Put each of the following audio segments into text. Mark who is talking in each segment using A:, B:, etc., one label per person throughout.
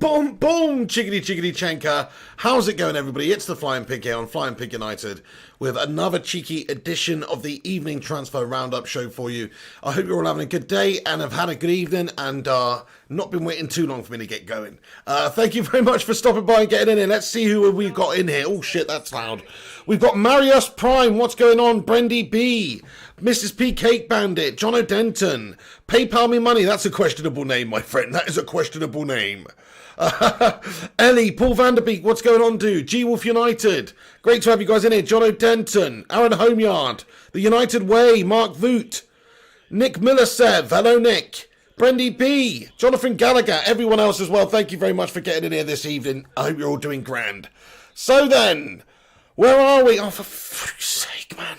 A: Boom, boom, chickity, chickity, chanka. How's it going, everybody? It's the Flying Pig here on Flying Pig United with another cheeky edition of the evening transfer roundup show for you. I hope you're all having a good day and have had a good evening and not been waiting too long for me to get going. Thank you very much for stopping by and getting in here. Let's see who we've got in here. Oh, shit, that's loud. We've got Marius Prime. What's going on? Brendy B. Mrs. P. Cake Bandit. John O'Denton. PayPal me money. That's a questionable name, my friend. That is a questionable name. Ellie, Paul Vanderbeek, what's going on, dude? G-Wolf United, great to have you guys in here. John O'Denton, Aaron Homeyard, The United Way, Mark Voot, Nick Millersev, hello Nick, Brendy B, Jonathan Gallagher, everyone else as well, thank you very much for getting in here this evening. I hope you're all doing grand. So then, where are we? Oh, for fuck's sake, man.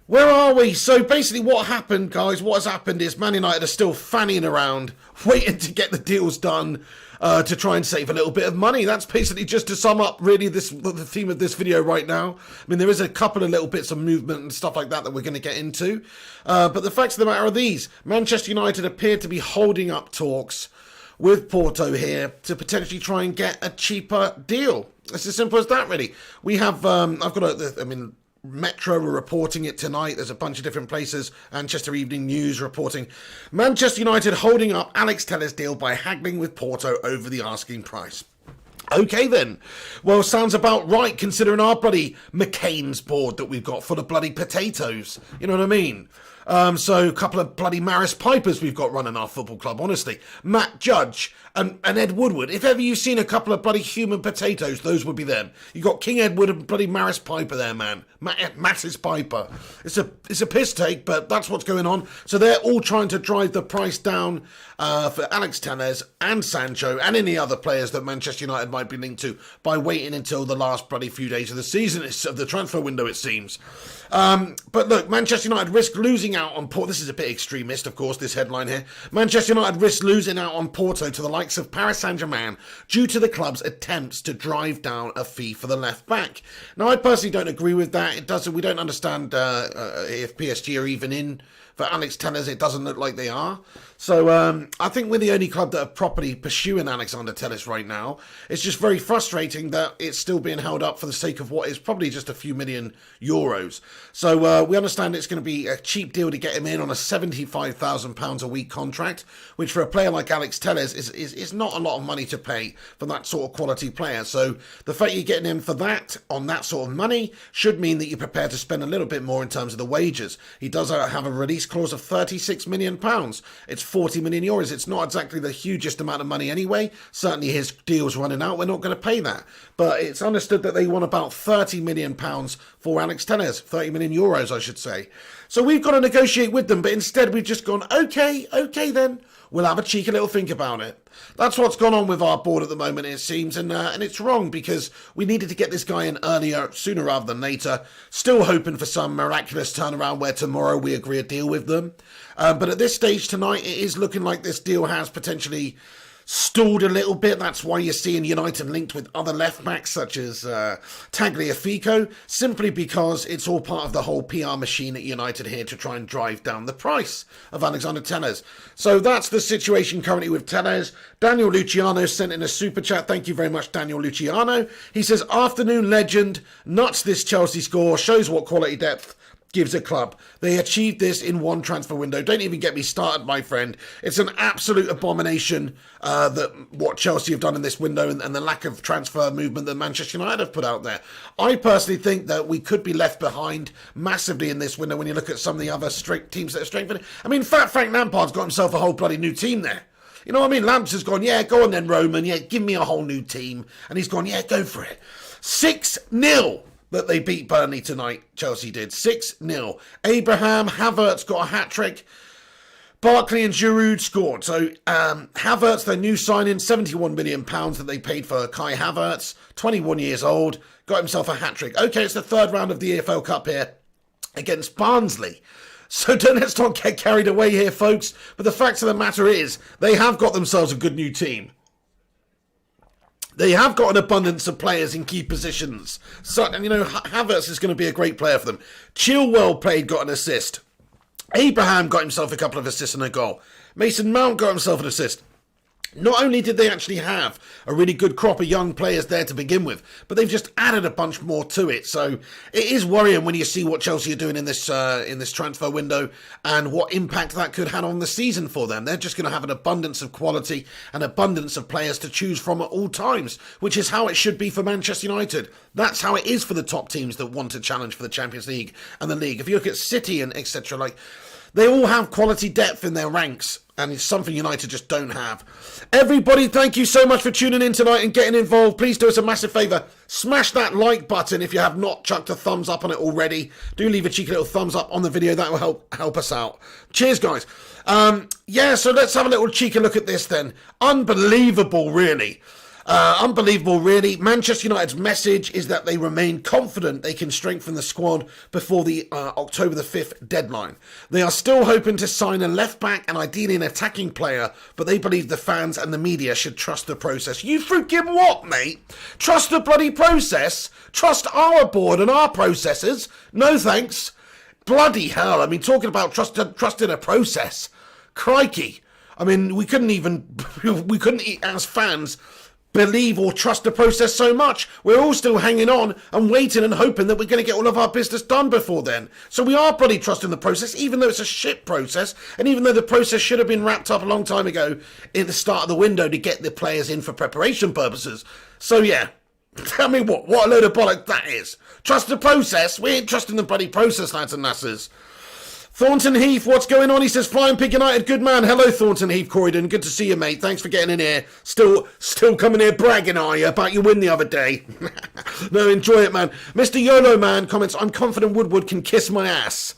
A: Where are we? So basically what happened, guys, what has happened is Man United are still fanning around, waiting to get the deals done to try and save a little bit of money. That's basically just to sum up really the theme of this video right now. I mean, there is a couple of little bits of movement and stuff like that we're going to get into. But the facts of the matter are these. Manchester United appear to be holding up talks with Porto here to potentially try and get a cheaper deal. It's as simple as that, really. We have, I've got Metro are reporting it tonight. There's a bunch of different places. Manchester Evening News reporting Manchester United holding up Alex Telles' deal by haggling with Porto over the asking price. Okay then. Well, sounds about right considering our bloody McCain's board that we've got full of bloody potatoes. You know what I mean? So a couple of bloody Maris Pipers we've got running our football club, honestly. Matt Judge and Ed Woodward. If ever you've seen a couple of bloody human potatoes, those would be them. You got King Edward and bloody Maris Piper there, man. Mattis Piper. It's a piss take, but that's what's going on. So they're all trying to drive the price down for Alex Telles and Sancho and any other players that Manchester United might be linked to by waiting until the last bloody few days of the season, of the transfer window, it seems. But look, Manchester United risk losing out on Porto. This is a bit extremist, of course, this headline here. Manchester United risk losing out on Porto to the likes of Paris Saint-Germain due to the club's attempts to drive down a fee for the left back. Now, I personally don't agree with that. We don't understand if PSG are even in for Alex Telles. It doesn't look like they are. So I think we're the only club that are properly pursuing Alexander Telles right now. It's just very frustrating that it's still being held up for the sake of what is probably just a few million euros. So we understand it's going to be a cheap deal to get him in on a £75,000 a week contract, which for a player like Alex Telles is not a lot of money to pay for that sort of quality player. So the fact you're getting him for that, on that sort of money, should mean that you're prepared to spend a little bit more in terms of the wages. He does have a release clause of £36 million. It's 40 million euros. It's not exactly the hugest amount of money anyway. Certainly his deal's running out. We're not going to pay that. But it's understood that they want about £30 million for Alex Telles. 30 million euros, I should say. So we've got to negotiate with them, but instead we've just gone, okay then. We'll have a cheeky little think about it. That's what's gone on with our board at the moment, it seems, and it's wrong because we needed to get this guy in earlier, sooner rather than later. Still hoping for some miraculous turnaround where tomorrow we agree a deal with them. But at this stage tonight, it is looking like this deal has potentially stalled a little bit. That's why you're seeing United linked with other left backs such as Tagliafico, simply because it's all part of the whole PR machine at United here to try and drive down the price of Alexander Telles. So that's the situation currently with Telles. Daniel Luciano sent in a super chat. Thank you very much, Daniel Luciano. He says, afternoon legend, nuts this Chelsea score, shows what quality depth gives a club. They achieved this in one transfer window. Don't even get me started, my friend. It's an absolute abomination that what Chelsea have done in this window and the lack of transfer movement that Manchester United have put out there. I personally think that we could be left behind massively in this window when you look at some of the other teams that are strengthening. I mean, Frank Lampard's got himself a whole bloody new team there. You know what I mean? Lamps has gone, yeah, go on then, Roman. Yeah, give me a whole new team. And he's gone, yeah, go for it. 6-0. That they beat Burnley tonight, Chelsea did. 6-0. Abraham, Havertz got a hat-trick. Barkley and Giroud scored. So Havertz, their new signing, £71 million that they paid for Kai Havertz, 21 years old, got himself a hat-trick. Okay, it's the third round of the EFL Cup here against Barnsley. So let's not get carried away here, folks. But the fact of the matter is, they have got themselves a good new team. They have got an abundance of players in key positions. So, and you know, Havertz is going to be a great player for them. Chilwell got an assist. Abraham got himself a couple of assists and a goal. Mason Mount got himself an assist. Not only did they actually have a really good crop of young players there to begin with, but they've just added a bunch more to it. So it is worrying when you see what Chelsea are doing in this transfer window and what impact that could have on the season for them. They're just going to have an abundance of quality and abundance of players to choose from at all times, which is how it should be for Manchester United. That's how it is for the top teams that want to challenge for the Champions League and the league. If you look at City and etc., like, they all have quality depth in their ranks, and it's something United just don't have. Everybody, thank you so much for tuning in tonight and getting involved. Please do us a massive favour. Smash that like button if you have not chucked a thumbs up on it already. Do leave a cheeky little thumbs up on the video. That will help us out. Cheers, guys. So let's have a little cheeky look at this then. Unbelievable, really. Unbelievable, really. Manchester United's message is that they remain confident they can strengthen the squad before the October the 5th deadline. They are still hoping to sign a left-back and ideally an attacking player, but they believe the fans and the media should trust the process. You freaking what, mate? Trust the bloody process? Trust our board and our processes? No thanks. Bloody hell. I mean, talking about trusting a process. Crikey. I mean, we couldn't as fans believe or trust the process so much. We're all still hanging on and waiting and hoping that we're going to get all of our business done before then. So we are bloody trusting the process, even though it's a shit process, and even though the process should have been wrapped up a long time ago in the start of the window to get the players in for preparation purposes. So yeah, tell me what a load of bollocks that is. Trust the process? We ain't trusting the bloody process, lads and lasses. Thornton Heath, what's going on? He says, Flying Pig United, good man. Hello, Thornton Heath Corridon. Good to see you, mate. Thanks for getting in here. Still coming here bragging, are you, about your win the other day? No, enjoy it, man. Mr. YOLO Man comments, I'm confident Woodward can kiss my ass.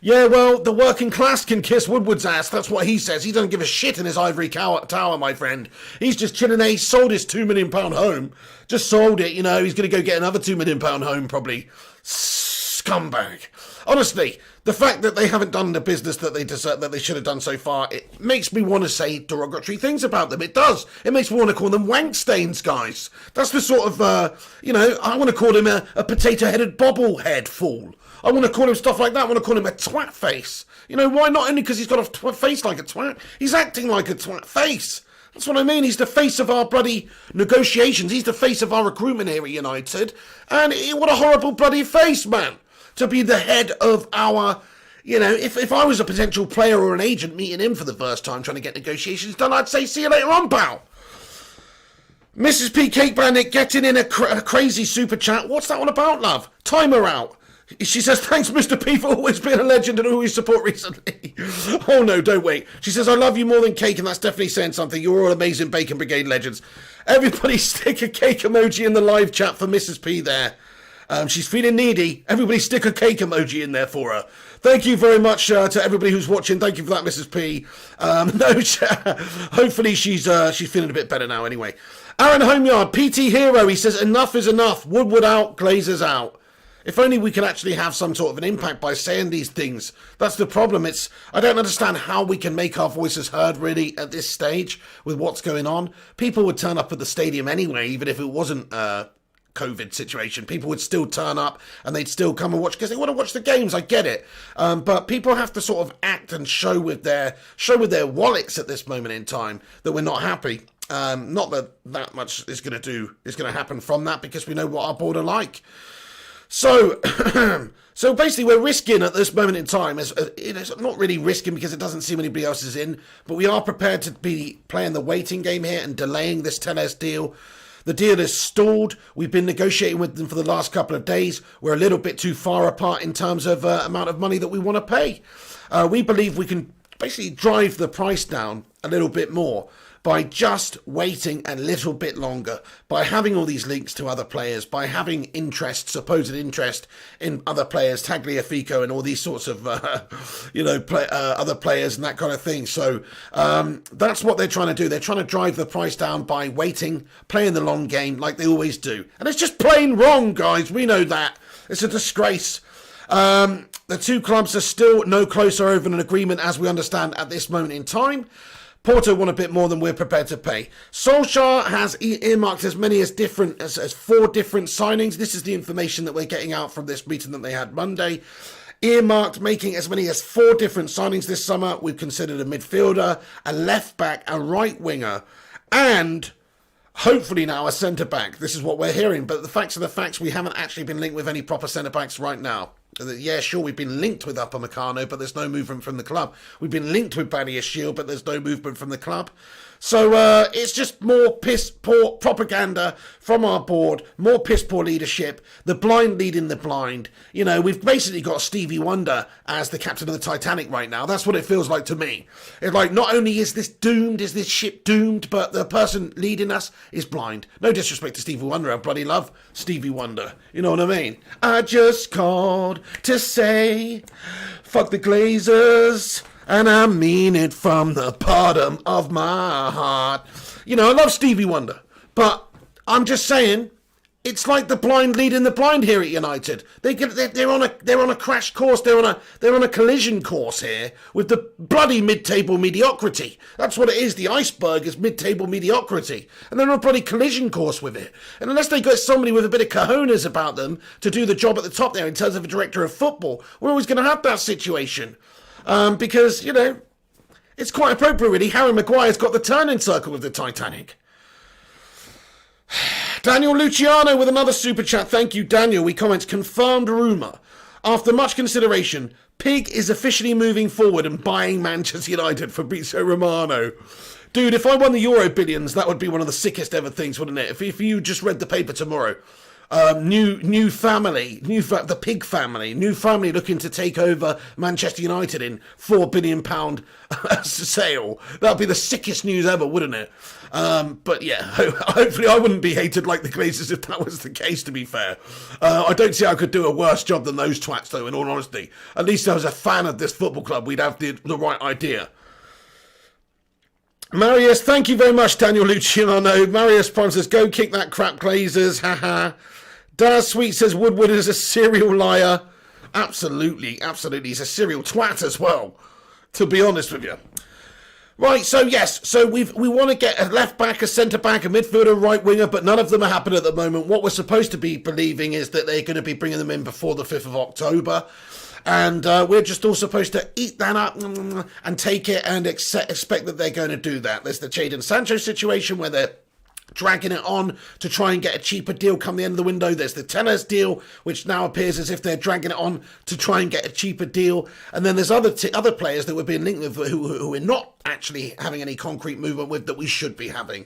A: Yeah, well, the working class can kiss Woodward's ass. That's what he says. He doesn't give a shit in his ivory tower, my friend. He's just chilling there. He sold his £2 million home. Just sold it, you know. He's going to go get another £2 million home, probably. Scumbag. Honestly, the fact that they haven't done the business that they deserve, that they should have done so far, it makes me want to say derogatory things about them. It does. It makes me want to call them wank stains, guys. That's the sort of, I want to call him a potato-headed bobblehead fool. I want to call him stuff like that. I want to call him a twat face. You know, why not? Only because he's got a face like a twat. He's acting like a twat face. That's what I mean. He's the face of our bloody negotiations. He's the face of our recruitment here at United. And what a horrible bloody face, man. To be the head of our, if I was a potential player or an agent meeting him for the first time trying to get negotiations done, I'd say, see you later on, pal. Mrs. P. Cake Bandit getting in a crazy super chat. What's that all about, love? Timer out. She says, thanks, Mr. P, for always being a legend and always support recently. Oh, no, don't wait. She says, I love you more than cake, and that's definitely saying something. You're all amazing Bacon Brigade legends. Everybody stick a cake emoji in the live chat for Mrs. P there. She's feeling needy. Everybody stick a cake emoji in there for her. Thank you very much to everybody who's watching. Thank you for that, Mrs. P. Hopefully she's feeling a bit better now anyway. Aaron Homeyard, PT Hero, he says, enough is enough. Woodward out, Glazers out. If only we could actually have some sort of an impact by saying these things. That's the problem. I don't understand how we can make our voices heard really at this stage with what's going on. People would turn up at the stadium anyway, even if it wasn't COVID situation. People would still turn up and they'd still come and watch because they want to watch the games. I get it, but people have to sort of act and show with their wallets at this moment in time that we're not happy. Not that much is going to happen from that because we know what our board are like. So basically we're risking at this moment in time, it's not really risking because it doesn't seem anybody else is in, but we are prepared to be playing the waiting game here and delaying this Tellez deal. The deal is stalled. We've been negotiating with them for the last couple of days. We're a little bit too far apart in terms of amount of money that we want to pay. We believe we can basically drive the price down a little bit more by just waiting a little bit longer, by having all these links to other players, by having supposed interest in other players, Tagliafico and all these sorts of, other players and that kind of thing. So that's what they're trying to do. They're trying to drive the price down by waiting, playing the long game like they always do. And it's just plain wrong, guys. We know that. It's a disgrace. The two clubs are still no closer over an agreement as we understand at this moment in time. Porto want a bit more than we're prepared to pay. Solskjaer has earmarked as many as 4 different signings. This is the information that we're getting out from this meeting that they had Monday. Earmarked making as many as 4 different signings this summer. We've considered a midfielder, a left back, a right winger, and hopefully now a centre-back. This is what we're hearing, but the facts are the facts. We haven't actually been linked with any proper centre-backs right now. Yeah, sure, we've been linked with Upamecano, but there's no movement from the club. We've been linked with Badiashile, but there's no movement from the club. So it's just more piss-poor propaganda from our board, more piss-poor leadership, the blind leading the blind. You know, we've basically got Stevie Wonder as the captain of the Titanic right now. That's what it feels like to me. It's like, not only is this doomed, is this ship doomed, but the person leading us is blind. No disrespect to Stevie Wonder, I bloody love Stevie Wonder. You know what I mean? I just called to say, fuck the Glazers. And I mean it from the bottom of my heart. You know, I love Stevie Wonder, but I'm just saying, it's like the blind leading the blind here at United. They're on a crash course. They're on a collision course here with the bloody mid-table mediocrity. That's what it is. The iceberg is mid-table mediocrity, and they're on a bloody collision course with it. And unless they got somebody with a bit of cojones about them to do the job at the top there in terms of a director of football, we're always going to have that situation. Because, you know, it's quite appropriate, really. Harry Maguire's got the turning circle of the Titanic. Daniel Luciano with another super chat. Thank you, Daniel. We comment, confirmed rumour. After much consideration, Pig is officially moving forward and buying Manchester United. Fabrizio Romano. Dude, if I won the Euro Billions, that would be one of the sickest ever things, wouldn't it? If you just read the paper tomorrow. New family, the Pig family, new family looking to take over Manchester United in £4 billion sale. That'd be the sickest news ever, wouldn't it? But yeah, hopefully I wouldn't be hated like the Glazers if that was the case, to be fair. I don't see I could do a worse job than those twats, though, in all honesty. At least I was a fan of this football club. We'd have the right idea. Marius, thank you very much, Daniel Luciano. Marius Prime says, go kick that crap, Glazers, haha. Daz Sweet says, Woodward is a serial liar. Absolutely, absolutely. He's a serial twat as well, to be honest with you. Right, so yes, so we want to get a left back, a centre back, a midfielder, right winger, but none of them are happening at the moment. What we're supposed to be believing is that they're going to be bringing them in before the 5th of October. And we're just all supposed to eat that up and take it and expect that they're going to do that. There's the Jadon Sancho situation where they're dragging it on to try and get a cheaper deal come the end of the window. There's the Tellers deal, which now appears as if they're dragging it on to try and get a cheaper deal. And then there's other players that we're being linked with who we're not actually having any concrete movement with that we should be having.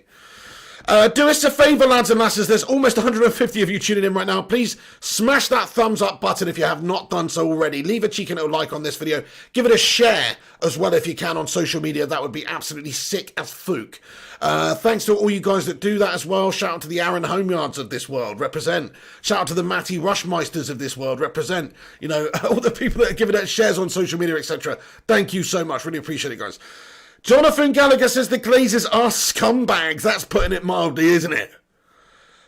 A: Do us a favour, lads and lasses. There's almost 150 of you tuning in right now. Please smash that thumbs up button if you have not done so already. Leave a cheeky little like on this video. Give it a share as well if you can on social media. That would be absolutely sick as fook. Thanks to all you guys that do that as well. Shout out to the Aaron Homeyards of this world. Represent. Shout out to the Matty Rushmeisters of this world. Represent. You know, all the people that are giving it shares on social media, etc. Thank you so much. Really appreciate it, guys. Jonathan Gallagher says the Glazers are scumbags. That's putting it mildly, isn't it?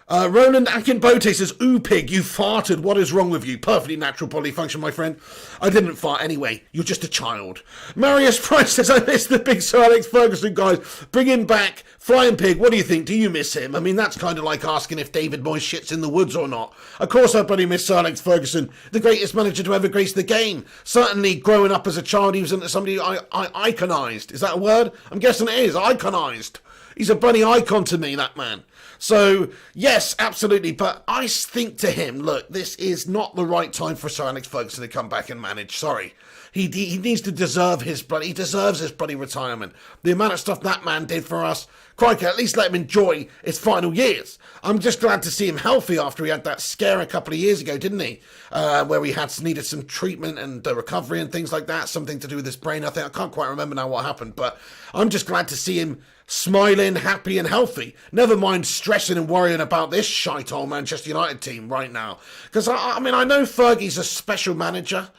A: Roland Akinbote says, ooh, Pig, you farted. What is wrong with you? Perfectly natural bodily function, my friend. I didn't fart anyway. You're just a child. Marius Price says, I miss the big Sir Alex Ferguson, guys. Bring him back. Flying Pig, what do you think? Do you miss him? I mean, that's kind of like asking if David Moyes shits in the woods or not. Of course I bloody miss Sir Alex Ferguson, the greatest manager to ever grace the game. Certainly, growing up as a child, he was somebody I iconised. Is that a word? I'm guessing it is. Iconised. He's a bloody icon to me, that man. So, yes, absolutely. But I think to him, look, this is not the right time for Sir Alex Ferguson to come back and manage. Sorry. He needs to deserve his bloody, he deserves his bloody retirement. The amount of stuff that man did for us, crikey, at least let him enjoy his final years. I'm just glad to see him healthy after he had that scare a couple of years ago, didn't he? Where he needed some treatment and recovery and things like that. Something to do with his brain, I think. I can't quite remember now what happened, but I'm just glad to see him smiling, happy and healthy. Never mind stressing and worrying about this shite old Manchester United team right now. Because, I mean, I know Fergie's a special manager.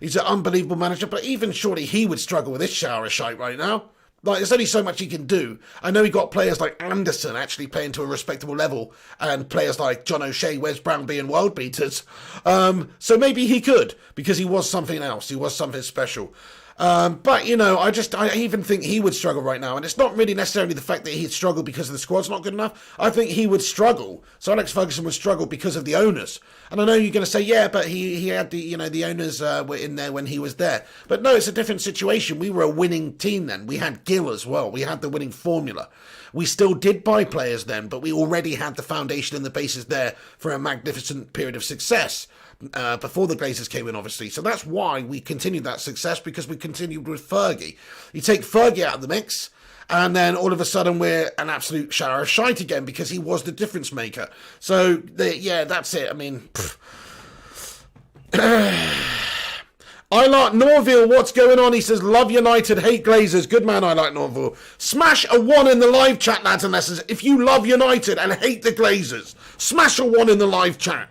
A: He's an unbelievable manager, but even surely he would struggle with this shower of shite right now. Like, there's only so much he can do. I know he got players like Anderson actually playing to a respectable level, and players like John O'Shea, Wes Brown being world beaters. So maybe he could, because he was something else. He was something special. But, you know, I even think he would struggle right now. And it's not really necessarily the fact that he'd struggle because the squad's not good enough. I think he would struggle. So Alex Ferguson would struggle because of the owners. And I know you're going to say, yeah, but he had the, you know, the owners were in there when he was there. But no, it's a different situation. We were a winning team then. We had Gill as well. We had the winning formula. We still did buy players then, but we already had the foundation and the basis there for a magnificent period of success. Before the Glazers came in, obviously. So that's why we continued that success, because we continued with Fergie. You take Fergie out of the mix, and then all of a sudden we're an absolute shower of shite again, because he was the difference maker. So, yeah, that's it. I mean, I like Norville, what's going on? He says, love United, hate Glazers. Good man, I like Norville. Smash a 1 in the live chat, lads and lasses. If you love United and hate the Glazers, smash a 1 in the live chat.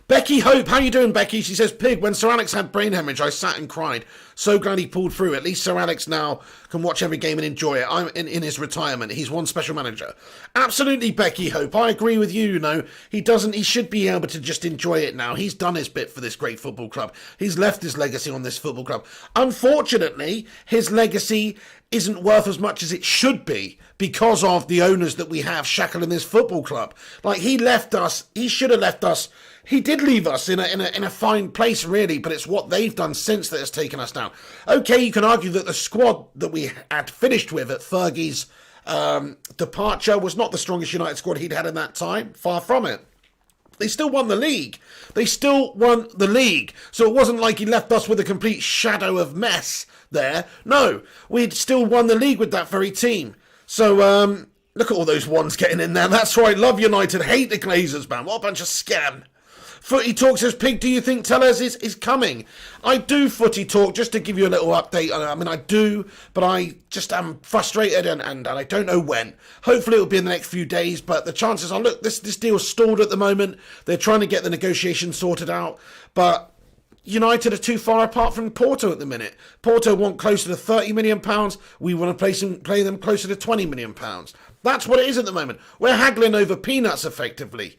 A: Becky Hope, how you doing, Becky? She says, Pig, when Sir Alex had brain hemorrhage, I sat and cried. So glad he pulled through. At least Sir Alex now can watch every game and enjoy it. I'm in his retirement. He's one special manager. Absolutely, Becky Hope. I agree with you, He should be able to just enjoy it now. He's done his bit for this great football club. He's left his legacy on this football club. Unfortunately, his legacy isn't worth as much as it should be because of the owners that we have shackling this football club. Like, he left us, he should have left us. He did leave us in a fine place, really, but it's what they've done since that has taken us down. Okay, you can argue that the squad that we had finished with at Fergie's departure was not the strongest United squad he'd had in that time. Far from it. They still won the league. So it wasn't like he left us with a complete shadow of mess there. No, we'd still won the league with that very team. So, look at all those ones getting in there. That's right, love United, hate the Glazers, man. What a bunch of scam. Footy Talk says, Pig, do you think Tellez is coming? I do, Footy Talk, just to give you a little update. I mean, I do, but I just am frustrated and I don't know when. Hopefully it'll be in the next few days, but the chances are, look, this deal's stalled at the moment. They're trying to get the negotiations sorted out, but United are too far apart from Porto at the minute. Porto want closer to £30 million. We want to play them closer to £20 million. That's what it is at the moment. We're haggling over peanuts, effectively.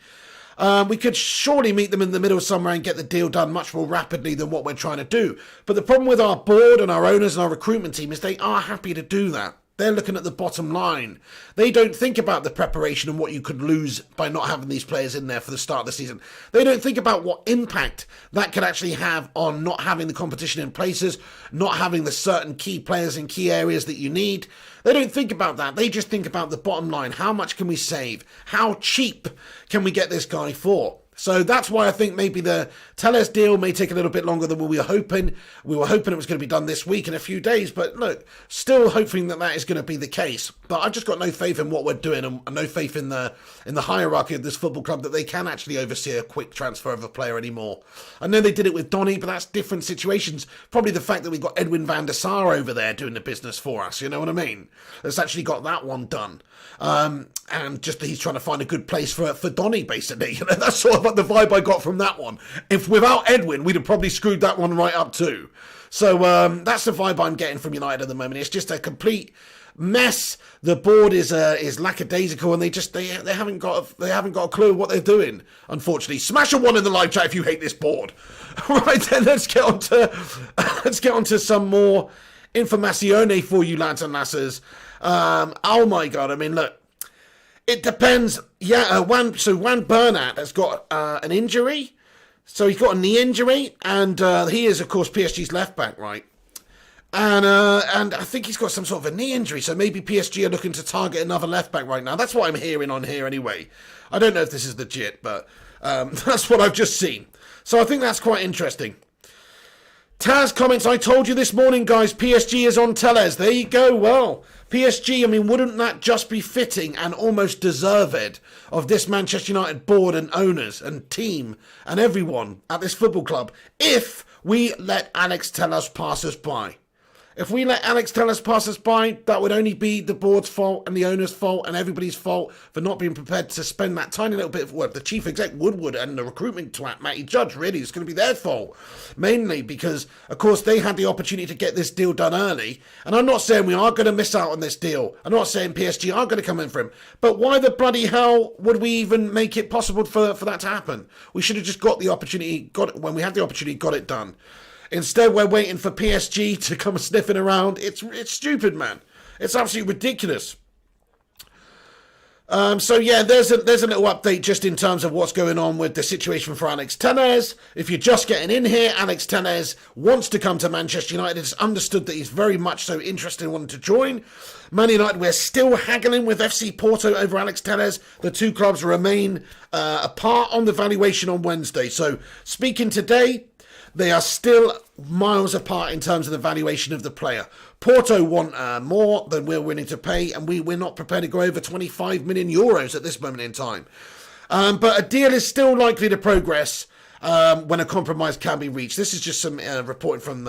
A: We could surely meet them in the middle somewhere and get the deal done much more rapidly than what we're trying to do. But the problem with our board and our owners and our recruitment team is they are happy to do that. They're looking at the bottom line. They don't think about the preparation and what you could lose by not having these players in there for the start of the season. They don't think about what impact that could actually have on not having the competition in places, not having the certain key players in key areas that you need. They don't think about that. They just think about the bottom line. How much can we save? How cheap can we get this guy for? So that's why I think maybe the Tellez deal may take a little bit longer than we were hoping. We were hoping it was going to be done this week in a few days, but look, still hoping that is going to be the case. But I've just got no faith in what we're doing and no faith in the hierarchy of this football club that they can actually oversee a quick transfer of a player anymore. I know they did it with Donny, but that's different situations. Probably the fact that we've got Edwin van der Sar over there doing the business for us, you know what I mean? That's actually got that one done. And just that he's trying to find a good place for Donny, basically. You know, that's sort of like the vibe I got from that one. If without Edwin, we'd have probably screwed that one right up too. So that's the vibe I'm getting from United at the moment. It's just a complete mess. The board is lackadaisical, and they haven't got a clue what they're doing. Unfortunately, smash a 1 in the live chat if you hate this board. Right then, let's get on to some more informazione for you, lads and lasses. Oh my god, I mean, look, it depends. Yeah, Juan Bernat has got an injury. So he's got a knee injury, and he is, of course, PSG's left back, right? And I think he's got some sort of a knee injury, so maybe PSG are looking to target another left back right now. That's what I'm hearing on here anyway. I don't know if this is legit, but that's what I've just seen. So I think that's quite interesting. Taz comments, I told you this morning, guys, PSG is on Tellez. There you go. Well, PSG, I mean, wouldn't that just be fitting and almost deserved of this Manchester United board and owners and team and everyone at this football club if we let Alex Tellez pass us by? If we let Alex Tellez pass us by, that would only be the board's fault and the owner's fault and everybody's fault for not being prepared to spend that tiny little bit of work. The chief exec, Woodward, and the recruitment twat, Matty Judge, really, it's going to be their fault. Mainly because, of course, they had the opportunity to get this deal done early. And I'm not saying we are going to miss out on this deal. I'm not saying PSG are going to come in for him. But why the bloody hell would we even make it possible for that to happen? We should have just got the opportunity, when we had the opportunity, got it done. Instead, we're waiting for PSG to come sniffing around. It's stupid, man. It's absolutely ridiculous. So yeah, there's a little update just in terms of what's going on with the situation for Alex Telles. If you're just getting in here, Alex Telles wants to come to Manchester United. It's understood that he's very much so interested in wanting to join. Man United, we're still haggling with FC Porto over Alex Telles. The two clubs remain apart on the valuation on Wednesday. So speaking today, they are still miles apart in terms of the valuation of the player. Porto want more than we're willing to pay, and we're not prepared to go over 25 million euros at this moment in time. But a deal is still likely to progress when a compromise can be reached. This is just some reporting from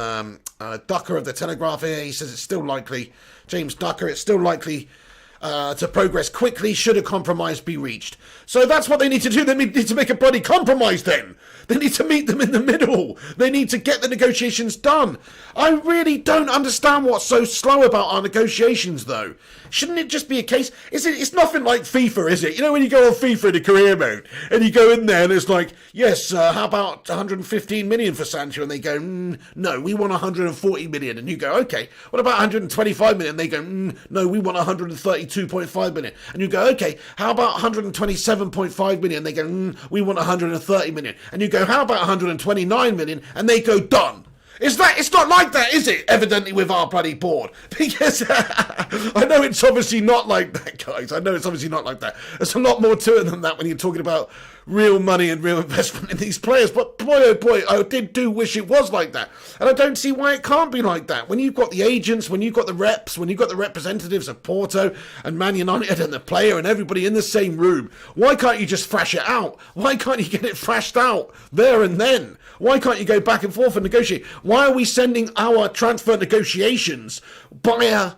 A: Ducker of the Telegraph here. He says it's still likely, James Ducker, it's still likely to progress quickly should a compromise be reached. So that's what they need to do. They need to make a bloody compromise then. They need to meet them in the middle. They need to get the negotiations done. I really don't understand what's so slow about our negotiations, though. Shouldn't it just be a case? It's nothing like FIFA, is it? You know when you go on FIFA in the career mode and you go in there and it's like, yes, how about 115 million for Sancho? And they go, no, we want 140 million. And you go, okay, what about 125 million? And they go, no, we want 132.5 million. And you go, okay, how about 127.5 million? They go, we want 130 million. And you go, how about 129 million? And they go, done. It's not like that, is it? Evidently with our bloody board. Because I know it's obviously not like that, guys. I know it's obviously not like that. There's a lot more to it than that when you're talking about real money and real investment in these players. But boy, oh boy, I do wish it was like that. And I don't see why it can't be like that. When you've got the agents, when you've got the reps, when you've got the representatives of Porto and Man United and the player and everybody in the same room, why can't you just thrash it out? Why can't you get it thrashed out there and then? Why can't you go back and forth and negotiate? Why are we sending our transfer negotiations by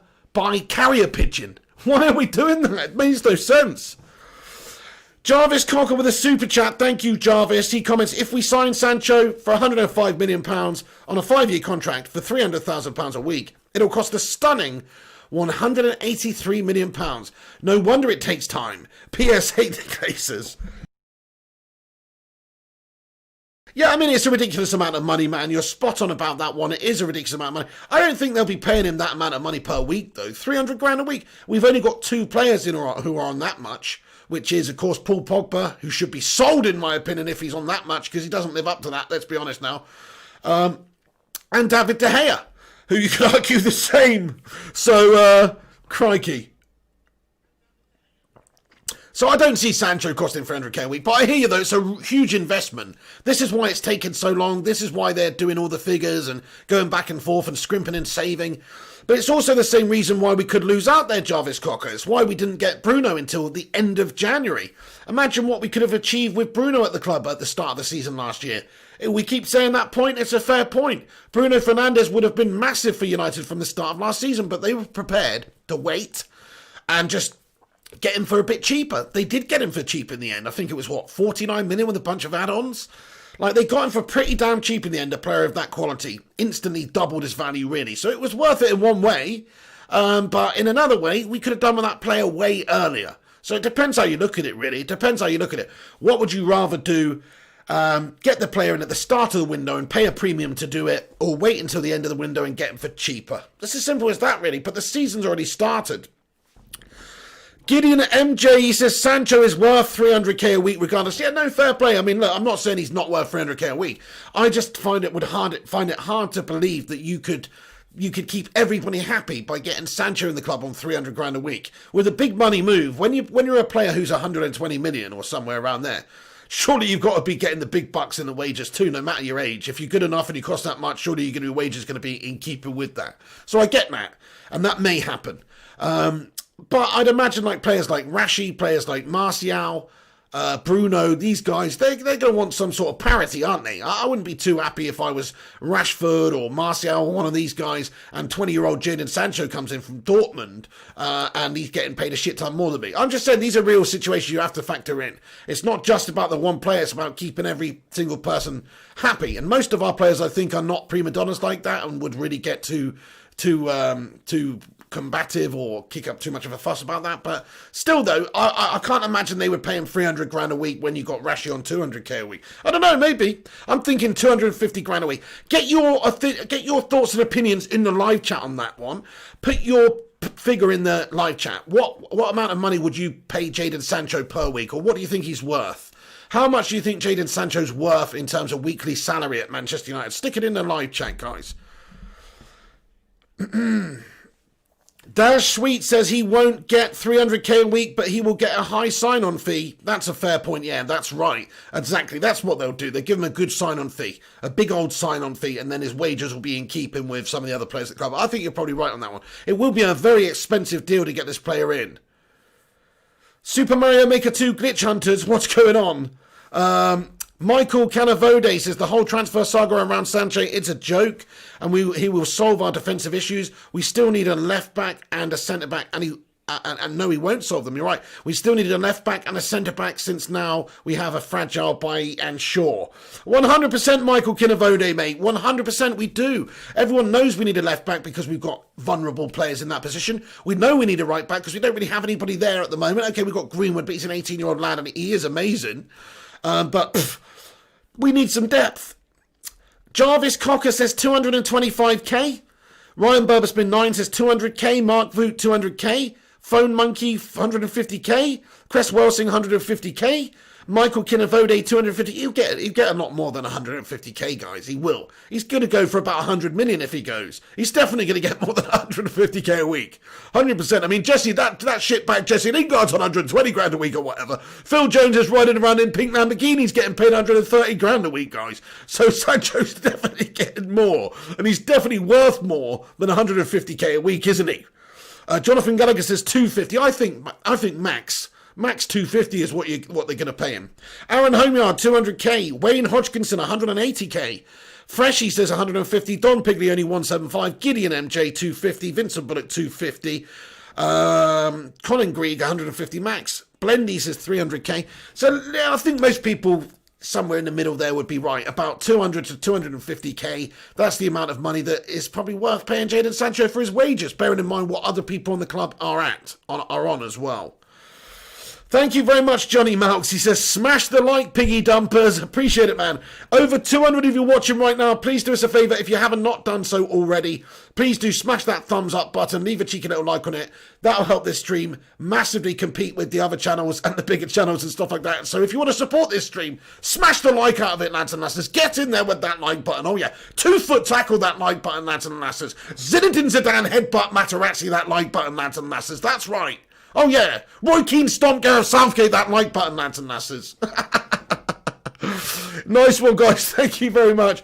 A: carrier pigeon? Why are we doing that? It makes no sense. Jarvis Cocker with a super chat. Thank you, Jarvis. He comments, if we sign Sancho for £105 million on a 5-year contract for £300,000 a week, it'll cost a stunning £183 million. No wonder it takes time. PS hate the cases. Yeah, I mean, it's a ridiculous amount of money, man. You're spot on about that one. It is a ridiculous amount of money. I don't think they'll be paying him that amount of money per week, though. 300 grand a week. We've only got two players who are on that much, which is, of course, Paul Pogba, who should be sold, in my opinion, if he's on that much, because he doesn't live up to that, let's be honest now. And David De Gea, who you could argue the same. So, crikey. So I don't see Sancho costing 300k a week, but I hear you though, it's a huge investment. This is why it's taken so long. This is why they're doing all the figures and going back and forth and scrimping and saving. But it's also the same reason why we could lose out there, Jarvis Cocker. It's why we didn't get Bruno until the end of January. Imagine what we could have achieved with Bruno at the club at the start of the season last year. We keep saying that point, it's a fair point. Bruno Fernandes would have been massive for United from the start of last season, but they were prepared to wait and just get him for a bit cheaper. They did get him for cheap in the end. I think it was, 49 million with a bunch of add-ons? Like, they got him for pretty damn cheap in the end, a player of that quality. Instantly doubled his value, really. So it was worth it in one way. But in another way, we could have done with that player way earlier. So it depends how you look at it, really. It depends how you look at it. What would you rather do? Get the player in at the start of the window and pay a premium to do it, or wait until the end of the window and get him for cheaper? It's as simple as that, really. But the season's already started. Gideon MJ, he says Sancho is worth 300k a week regardless. Yeah, no, fair play. I mean, look, I'm not saying he's not worth 300k a week. I just find it hard to believe that you could keep everybody happy by getting Sancho in the club on 300 grand a week with a big money move. When you're a player who's 120 million or somewhere around there, surely you've got to be getting the big bucks in the wages too, no matter your age. If you're good enough and you cost that much, surely your wages going to be in keeping with that. So I get that, and that may happen. But I'd imagine like players like Rashi, players like Martial, Bruno, these guys, they're going to want some sort of parity, aren't they? I wouldn't be too happy if I was Rashford or Martial or one of these guys and 20-year-old Jadon Sancho comes in from Dortmund and he's getting paid a shit ton more than me. I'm just saying these are real situations you have to factor in. It's not just about the one player, it's about keeping every single person happy. And most of our players, I think, are not prima donnas like that and would really get to combative or kick up too much of a fuss about that. But still, though, I can't imagine they would pay him 300 grand a week when you got Rashi on 200k a week. I don't know, maybe. I'm thinking 250 grand a week. Get your thoughts and opinions in the live chat on that one. Put your figure in the live chat. What amount of money would you pay Jadon Sancho per week, or what do you think he's worth? How much do you think Jadon Sancho's worth in terms of weekly salary at Manchester United? Stick it in the live chat, guys. Dash Sweet says he won't get 300k a week, but he will get a high sign-on fee. That's a fair point. Yeah, that's right. Exactly. That's what they'll do. They give him a good sign-on fee, a big old sign-on fee, and then his wages will be in keeping with some of the other players at the club. I think you're probably right on that one. It will be a very expensive deal to get this player in. Super Mario Maker 2 Glitch Hunters, what's going on? Michael Canavode says the whole transfer saga around Sancho, it's a joke, and he will solve our defensive issues. We still need a left back and a centre back, and no, he won't solve them. You're right. We still needed a left back and a centre back since now we have a fragile Bailly and Shaw. 100% Michael Canavode, mate. 100% we do. Everyone knows we need a left back because we've got vulnerable players in that position. We know we need a right back because we don't really have anybody there at the moment. Okay, we've got Greenwood, but he's an 18-year-old lad and he is amazing. But we need some depth. Jarvis Cocker says 225k. Ryan Burberspin 9 says 200k. Mark Voot 200k. Phone Monkey 150k. Cress Welsing 150k. Michael Kinavode 250. He'll get a lot more than 150k, guys. He will. He's going to go for about 100 million if he goes. He's definitely going to get more than 150k a week. 100%. I mean, Jesse, that shitbag Jesse Lingard's on 120 grand a week or whatever. Phil Jones is riding around in pink Lamborghinis getting paid 130 grand a week, guys. So Sancho's definitely getting more. And he's definitely worth more than 150k a week, isn't he? Jonathan Gallagher says 250. I think max 250 is what they're going to pay him. Aaron Homeyard 200k. Wayne Hodgkinson 180k. Freshy says 150. Don Piglioni 175. Gideon MJ 250. Vincent Bullock 250. Colin Grieg 150 max. Blendy says 300k. So yeah, I think most people somewhere in the middle there would be right. About 200 to 250k. That's the amount of money that is probably worth paying Jadon Sancho for his wages, bearing in mind what other people in the club are on as well. Thank you very much, Johnny Malks. He says, smash the like, piggy dumpers. Appreciate it, man. Over 200 of you watching right now. Please do us a favour. If you haven't not done so already, please do smash that thumbs up button. Leave a cheeky little like on it. That'll help this stream massively compete with the other channels and the bigger channels and stuff like that. So if you want to support this stream, smash the like out of it, lads and lasses. Get in there with that like button. Oh, yeah. 2-foot tackle that like button, lads and lasses. Zinedine Zidane headbutt Materazzi that like button, lads and lasses. That's right. Oh, yeah. Roy Keane stomp Gareth Southgate that like button, lads and lasses. Nice one, guys. Thank you very much.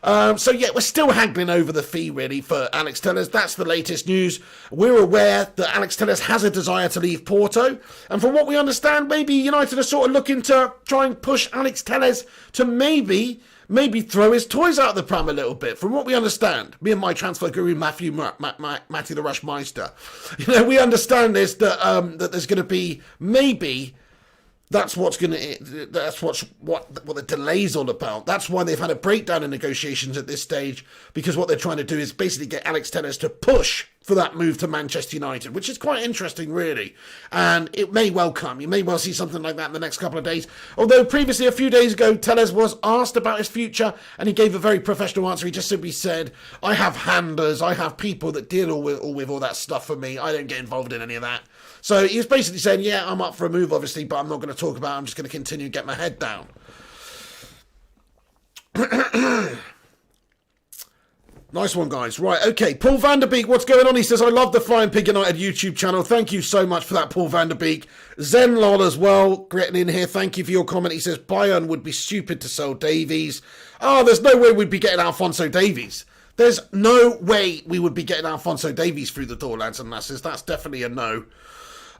A: So, yeah, we're still haggling over the fee, really, for Alex Telles. That's the latest news. We're aware that Alex Telles has a desire to leave Porto. And from what we understand, maybe United are sort of looking to try and push Alex Telles to maybe throw his toys out of the pram a little bit. From what we understand, me and my transfer guru Matty the Rushmeister, we understand this that there's going to be maybe. That's what the delay's all about. That's why they've had a breakdown in negotiations at this stage, because what they're trying to do is basically get Alex Telles to push for that move to Manchester United, which is quite interesting, really. And it may well come. You may well see something like that in the next couple of days. Although previously, a few days ago, Telles was asked about his future, and he gave a very professional answer. He just simply said, I have handlers, I have people that deal with all that stuff for me. I don't get involved in any of that. So he was basically saying, yeah, I'm up for a move, obviously, but I'm not going to talk about it. I'm just going to continue to get my head down. Nice one, guys. Right, okay. Paul van der Beek, what's going on? He says, I love the Flying Pig United YouTube channel. Thank you so much for that, Paul van der Beek. Zen Lol as well, getting in here. Thank you for your comment. He says, Bayern would be stupid to sell Davies. Oh, there's no way we'd be getting Alphonso Davies. There's no way we would be getting Alphonso Davies through the door, lads and lasses. That's definitely a no.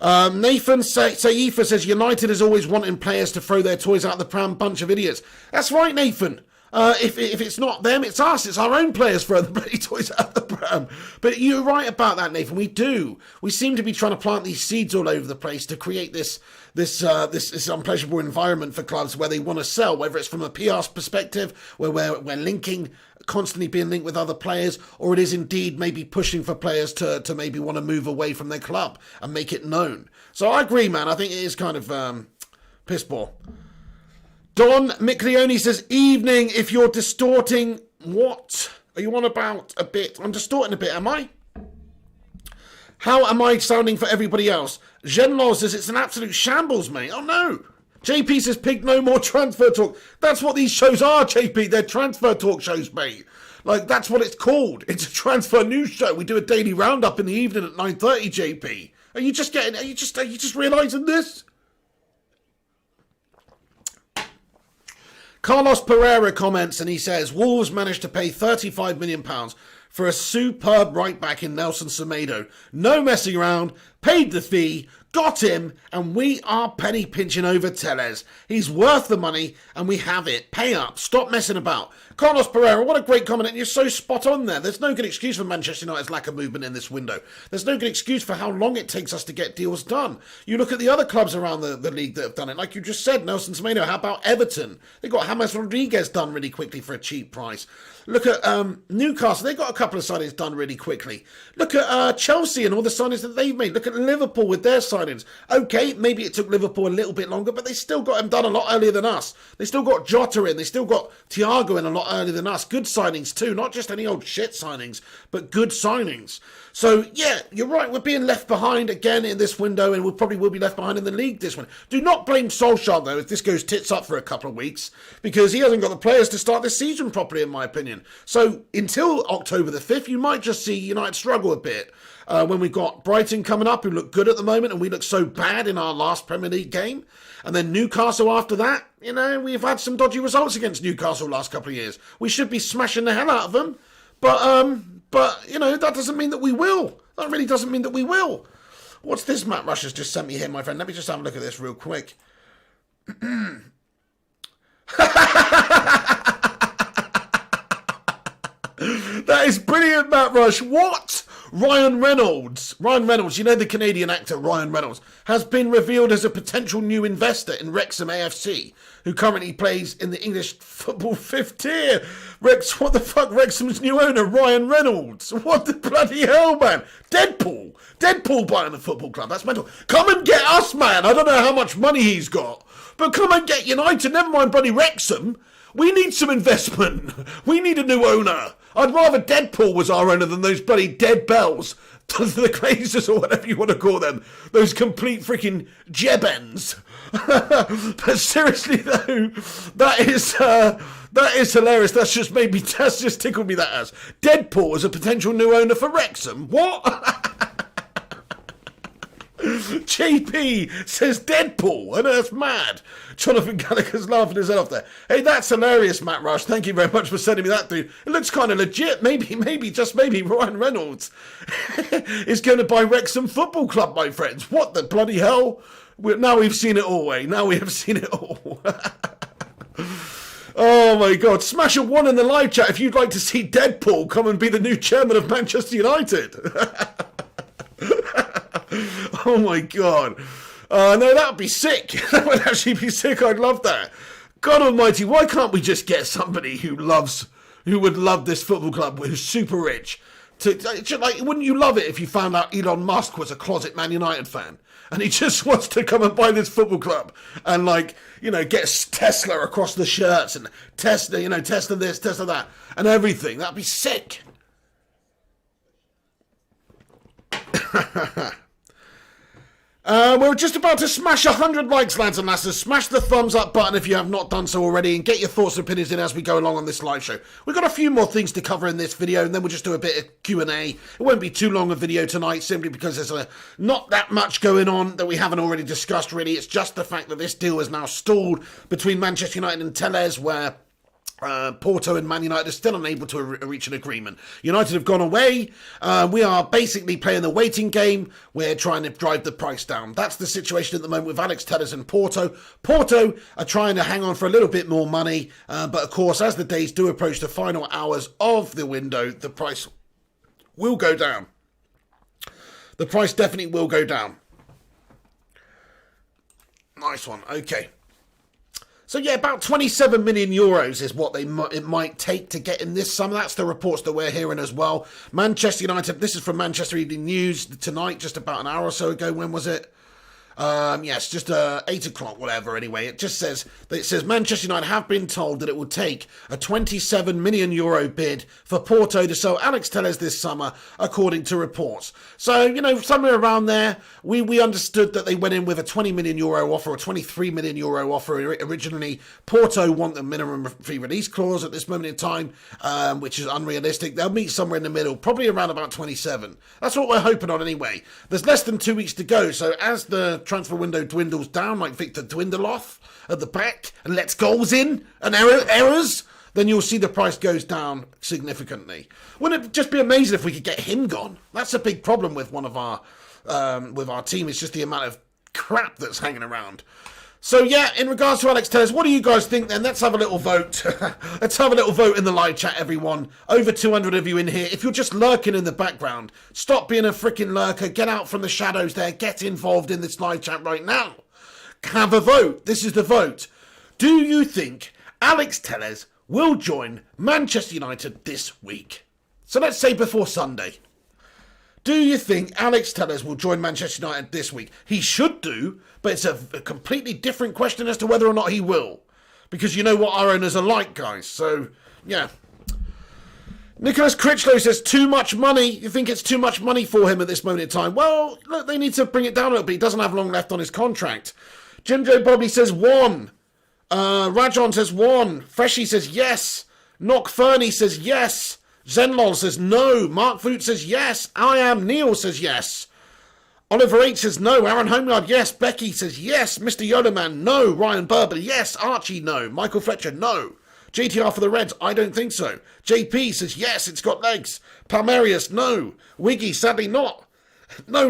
A: Nathan Saifa says, United is always wanting players to throw their toys out the pram. Bunch of idiots. That's right, Nathan. If it's not them, it's us. It's our own players throwing the bloody toys out the pram. But you're right about that, Nathan. We do. We seem to be trying to plant these seeds all over the place to create this unpleasurable environment for clubs where they want to sell, whether it's from a PR perspective, where we're linking, constantly being linked with other players, or it is indeed maybe pushing for players to maybe want to move away from their club and make it known. So I agree, man. I think it is kind of piss poor. Don Micleone says, evening, if you're distorting, what are you on about a bit? I'm distorting a bit, am I? How am I sounding for everybody else? Genlo says, it's an absolute shambles, mate. Oh, no. JP says, pig, no more transfer talk. That's what these shows are, JP. They're transfer talk shows, mate. Like, that's what it's called. It's a transfer news show. We do a daily roundup in the evening at 9:30, JP. Are you just realising this? Carlos Pereira comments and he says, Wolves managed to pay £35 million for a superb right back in Nelson Semedo. No messing around, paid the fee, got him, and we are penny pinching over Tellez. He's worth the money and we have it. Pay up, stop messing about. Carlos Pereira, what a great comment, and you're so spot on there. There's no good excuse for Manchester United's lack of movement in this window. There's no good excuse for how long it takes us to get deals done. You look at the other clubs around the league that have done it. Like you just said, Nelson Semedo, how about Everton? They got James Rodriguez done really quickly for a cheap price. Look at Newcastle. They got a couple of signings done really quickly. Look at Chelsea and all the signings that they've made. Look at Liverpool with their signings. Okay, maybe it took Liverpool a little bit longer, but they still got them done a lot earlier than us. They still got Jota in. They still got Thiago in a lot earlier than us. Good signings too. Not just any old shit signings, but good signings. So, yeah, you're right. We're being left behind again in this window, and we probably will be left behind in the league this one. Do not blame Solskjaer, though, if this goes tits up for a couple of weeks, because he hasn't got the players to start this season properly, in my opinion. So, until October the 5th, you might just see United struggle a bit. When we've got Brighton coming up, who look good at the moment, and we look so bad in our last Premier League game. And then Newcastle after that, you know, we've had some dodgy results against Newcastle last couple of years. We should be smashing the hell out of them. But, you know, that doesn't mean that we will. That really doesn't mean that we will. What's this Matt Rush has just sent me here, my friend? Let me just have a look at this real quick. That is brilliant, Matt Rush. What? Ryan Reynolds, you know the Canadian actor Ryan Reynolds, has been revealed as a potential new investor in Wrexham AFC, who currently plays in the English football fifth tier. What the fuck? Wrexham's new owner, Ryan Reynolds. What the bloody hell, man? Deadpool buying the football club. That's mental. Come and get us, man. I don't know how much money he's got, but come and get United. Never mind bloody Wrexham. We need some investment. We need a new owner. I'd rather Deadpool was our owner than those bloody dead bells. The Glazers or whatever you want to call them. Those complete freaking jebens. But seriously though, that is hilarious. That's just tickled me, that has. Deadpool as a potential new owner for Wrexham. What? JP says Deadpool, and that's mad. Jonathan Gallagher's laughing his head off there. Hey, that's hilarious, Matt Rush. Thank you very much for sending me that, dude. It looks kind of legit. Maybe, just maybe, Ryan Reynolds is going to buy Wrexham Football Club, my friends. What the bloody hell? Now we've seen it all, eh? Now we have seen it all. Oh my God. Smash a 1 in the live chat if you'd like to see Deadpool come and be the new chairman of Manchester United. Oh my God. No, that would be sick. That would actually be sick. I'd love that. God almighty, why can't we just get somebody who would love this football club, who's super rich? Wouldn't you love it if you found out Elon Musk was a closet Man United fan? And he just wants to come and buy this football club and, like, you know, get Tesla across the shirts and Tesla this, Tesla that, and everything. That'd be sick. We're just about to smash 100 likes, lads and lasses. Smash the thumbs up button if you have not done so already, and get your thoughts and opinions in as we go along on this live show. We've got a few more things to cover in this video, and then we'll just do a bit of Q&A. It won't be too long a video tonight, simply because there's not that much going on that we haven't already discussed, really. It's just the fact that this deal is now stalled between Manchester United and Tellez, where Porto and Man United are still unable to reach an agreement. United have gone away. We are basically playing the waiting game. We're trying to drive the price down. That's the situation at the moment with Alex Telles and Porto. Porto are trying to hang on for a little bit more money. But of course, as the days do approach the final hours of the window, the price will go down. The price definitely will go down. Nice one. Okay. So yeah, about 27 million euros is what it might take to get in this summer. That's the reports that we're hearing as well. Manchester United, this is from Manchester Evening News tonight, just about an hour or so ago. When was it? Yes, just 8 o'clock, whatever. Anyway, it says Manchester United have been told that it will take a 27 million euro bid for Porto to sell Alex Telles this summer, according to reports. So, you know, somewhere around there, we understood that they went in with a 20 million euro offer or 23 million euro offer originally. Porto want the minimum fee release clause at this moment in time, which is unrealistic. They'll meet somewhere in the middle, probably around about 27. That's what we're hoping on anyway. There's less than 2 weeks to go, so as the transfer window dwindles down like Victor Dwindloff at the back and lets goals in and errors, then you'll see the price goes down significantly. Wouldn't it just be amazing if we could get him gone? That's a big problem with one of our with our team. It's just the amount of crap that's hanging around. So yeah, in regards to Alex Telles, what do you guys think then? Let's have a little vote. Let's have a little vote in the live chat, everyone. Over 200 of you in here. If you're just lurking in the background, stop being a freaking lurker. Get out from the shadows there. Get involved in this live chat right now. Have a vote. This is the vote. Do you think Alex Telles will join Manchester United this week? So let's say before Sunday. Do you think Alex Telles will join Manchester United this week? He should do, but it's a completely different question as to whether or not he will. Because you know what our owners are like, guys. So, yeah. Nicholas Critchlow says, too much money. You think it's too much money for him at this moment in time? Well, look, they need to bring it down a little bit. He doesn't have long left on his contract. Jim Joe Bobby says 1. Rajon says 1. Freshy says yes. Knock Fernie says yes. Zenlol says no. Mark Foot says yes. I am Neil says yes. Oliver H says no. Aaron Homeyard, yes. Becky says yes. Mr. Yodaman, no. Ryan Berber, yes. Archie, no. Michael Fletcher, no. JTR for the Reds, I don't think so. JP says yes, it's got legs. Palmerius, no. Wiggy, sadly not. No.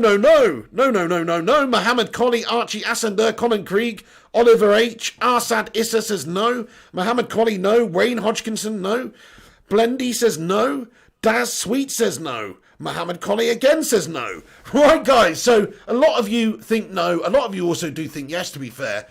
A: Mohammed Colley, Archie Assander, Colin Krieg, Oliver H. Arsad Issa says no. Mohammed Colley, no. Wayne Hodgkinson, no. Blendy says no. Daz Sweet says no. Mohammed Colley again says no. Right, guys, so a lot of you think no. A lot of you also do think yes, to be fair.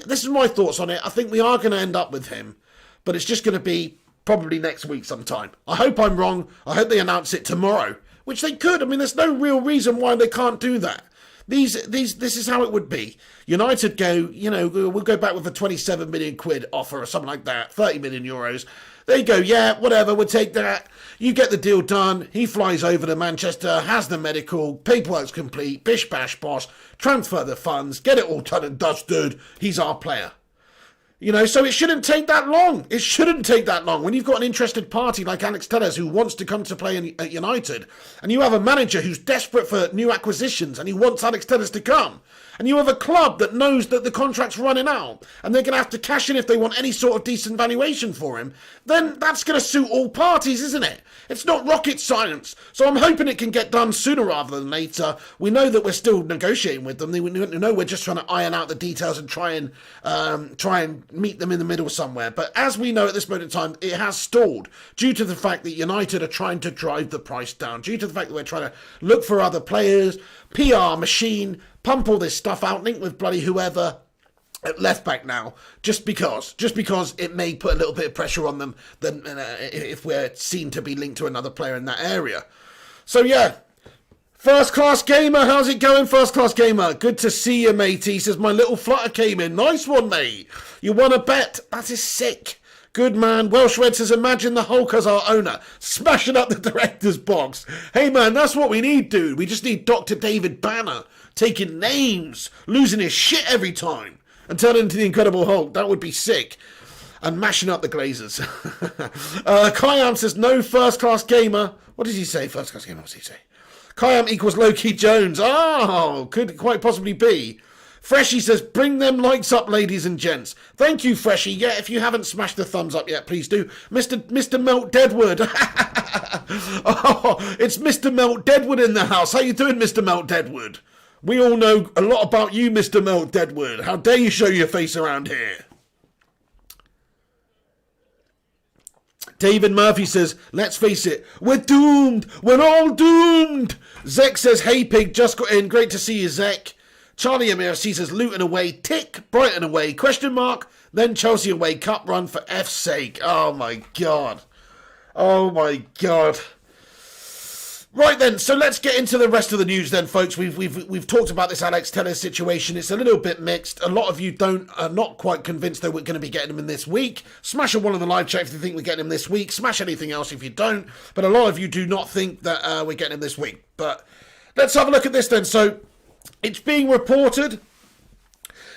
A: This is my thoughts on it. I think we are going to end up with him, but it's just going to be probably next week sometime. I hope I'm wrong. I hope they announce it tomorrow, which they could. I mean, there's no real reason why they can't do that. This is how it would be. United go, we'll go back with a 27 million quid offer or something like that, 30 million euros. They go, yeah, whatever, we'll take that. You get the deal done. He flies over to Manchester, has the medical, paperwork's complete, bish bash bosh, transfer the funds, get it all done and dusted. He's our player. So it shouldn't take that long. It shouldn't take that long. When you've got an interested party like Alex Telles who wants to come to play at United, and you have a manager who's desperate for new acquisitions and he wants Alex Telles to come, and you have a club that knows that the contract's running out and they're going to have to cash in if they want any sort of decent valuation for him, then that's going to suit all parties, isn't it? It's not rocket science. So I'm hoping it can get done sooner rather than later. We know that we're still negotiating with them. We know we're just trying to iron out the details and try and meet them in the middle somewhere. But as we know at this moment in time, it has stalled due to the fact that United are trying to drive the price down, due to the fact that we're trying to look for other players, PR machine, pump all this stuff out, link with bloody whoever at left back now, just because it may put a little bit of pressure on them than if we're seen to be linked to another player in that area. So yeah, First Class Gamer, how's it going, First Class Gamer? Good to see you, mate. He says, my little flutter came in. Nice one, mate. You won a bet. That is sick. Good man. Welsh Red says, imagine the Hulk as our owner, smashing up the director's box. Hey, man, that's what we need, dude. We just need Dr. David Banner taking names, losing his shit every time, and turning into the Incredible Hulk. That would be sick. And mashing up the Glazers. Kayam says, no First Class Gamer. What does he say, First Class Gamer? What does he say? Kayam equals Loki Jones. Oh, could quite possibly be. Freshie says, bring them likes up, ladies and gents. Thank you, Freshie. Yeah, if you haven't smashed the thumbs up yet, please do. Mr. Melt Deadwood. Oh, it's Mr. Melt Deadwood in the house. How you doing, Mr. Melt Deadwood? We all know a lot about you, Mr. Melt Deadwood. How dare you show your face around here? David Murphy says, let's face it, we're doomed. We're all doomed. Zek says, hey, pig, just got in. Great to see you, Zek. Charlie MFC says, Luton away, tick, Brighton away, question mark, then Chelsea away, cup run for F's sake. Oh, my God. Oh, my God. Right then, so let's get into the rest of the news then, folks. We've talked about this Alex Telles situation. It's a little bit mixed. A lot of you are not quite convinced that we're going to be getting him in this week. Smash a one in the live chat if you think we're getting him this week. Smash anything else if you don't. But a lot of you do not think that we're getting him this week. But let's have a look at this then. So it's being reported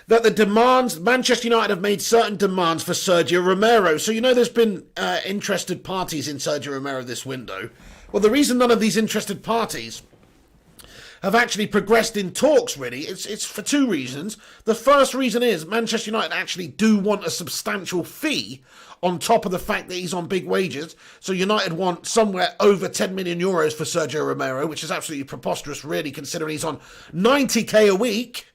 A: that the demands, Manchester United have made certain demands for Sergio Romero. So, you know, there's been interested parties in Sergio Romero this window. Well, the reason none of these interested parties have actually progressed in talks, really, it's for two reasons. The first reason is Manchester United actually do want a substantial fee on top of the fact that he's on big wages. So United want somewhere over 10 million euros for Sergio Romero, which is absolutely preposterous, really, considering he's on 90k a week.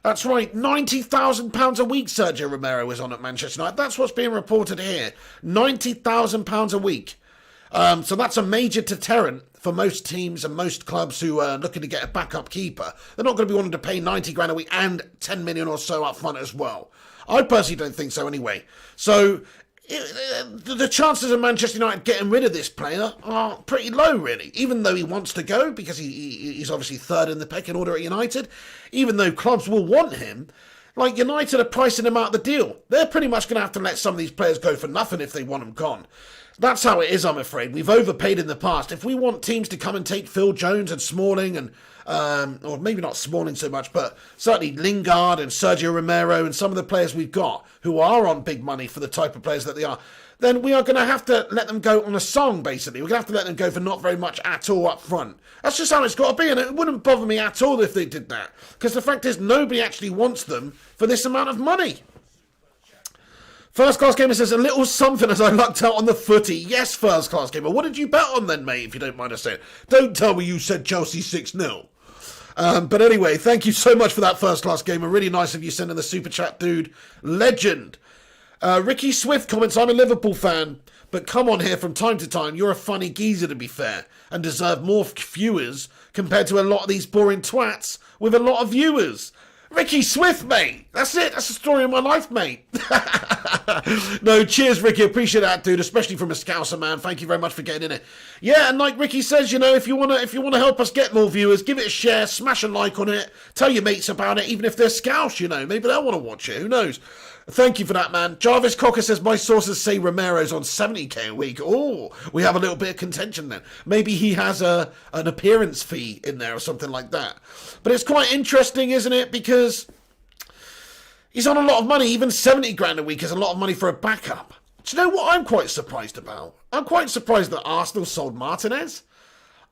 A: That's right, £90,000 a week Sergio Romero is on at Manchester United. That's what's being reported here. £90,000 a week. So that's a major deterrent for most teams and most clubs who are looking to get a backup keeper. They're not going to be wanting to pay 90 grand a week and 10 million or so up front as well. I personally don't think so anyway. So the chances of Manchester United getting rid of this player are pretty low, really. Even though he wants to go, because he's obviously third in the pecking order at United, even though clubs will want him, like United are pricing him out of the deal. They're pretty much going to have to let some of these players go for nothing if they want them gone. That's how it is, I'm afraid. We've overpaid in the past. If we want teams to come and take Phil Jones and Smalling and, or maybe not Smalling so much, but certainly Lingard and Sergio Romero and some of the players we've got who are on big money for the type of players that they are, then we are going to have to let them go on a song, basically. We're going to have to let them go for not very much at all up front. That's just how it's got to be, and it wouldn't bother me at all if they did that. Because the fact is, nobody actually wants them for this amount of money. First Class Gamer says, a little something as I lucked out on the footy. Yes, First Class Gamer. What did you bet on then, mate, if you don't mind us saying? Don't tell me you said Chelsea 6-0. But anyway, thank you so much for that, First Class Gamer. Really nice of you sending the super chat, dude. Legend. Ricky Swift comments, I'm a Liverpool fan, but come on here from time to time. You're a funny geezer, to be fair, and deserve more viewers compared to a lot of these boring twats with a lot of viewers. Ricky Swift, mate. That's it. That's the story of my life, mate. No, cheers, Ricky. Appreciate that, dude. Especially from a Scouser, man. Thank you very much for getting in it. Yeah, and like Ricky says, you know, if you wanna help us get more viewers, give it a share, smash a like on it, tell your mates about it, even if they're Scouse, you know, maybe they'll want to watch it. Who knows? Thank you for that, man. Jarvis Cocker says, my sources say Romero's on 70k a week. Oh, we have a little bit of contention then. Maybe he has an appearance fee in there or something like that. But it's quite interesting, isn't it? Because he's on a lot of money. Even 70 grand a week is a lot of money for a backup. Do you know what I'm quite surprised about? I'm quite surprised that Arsenal sold Martinez.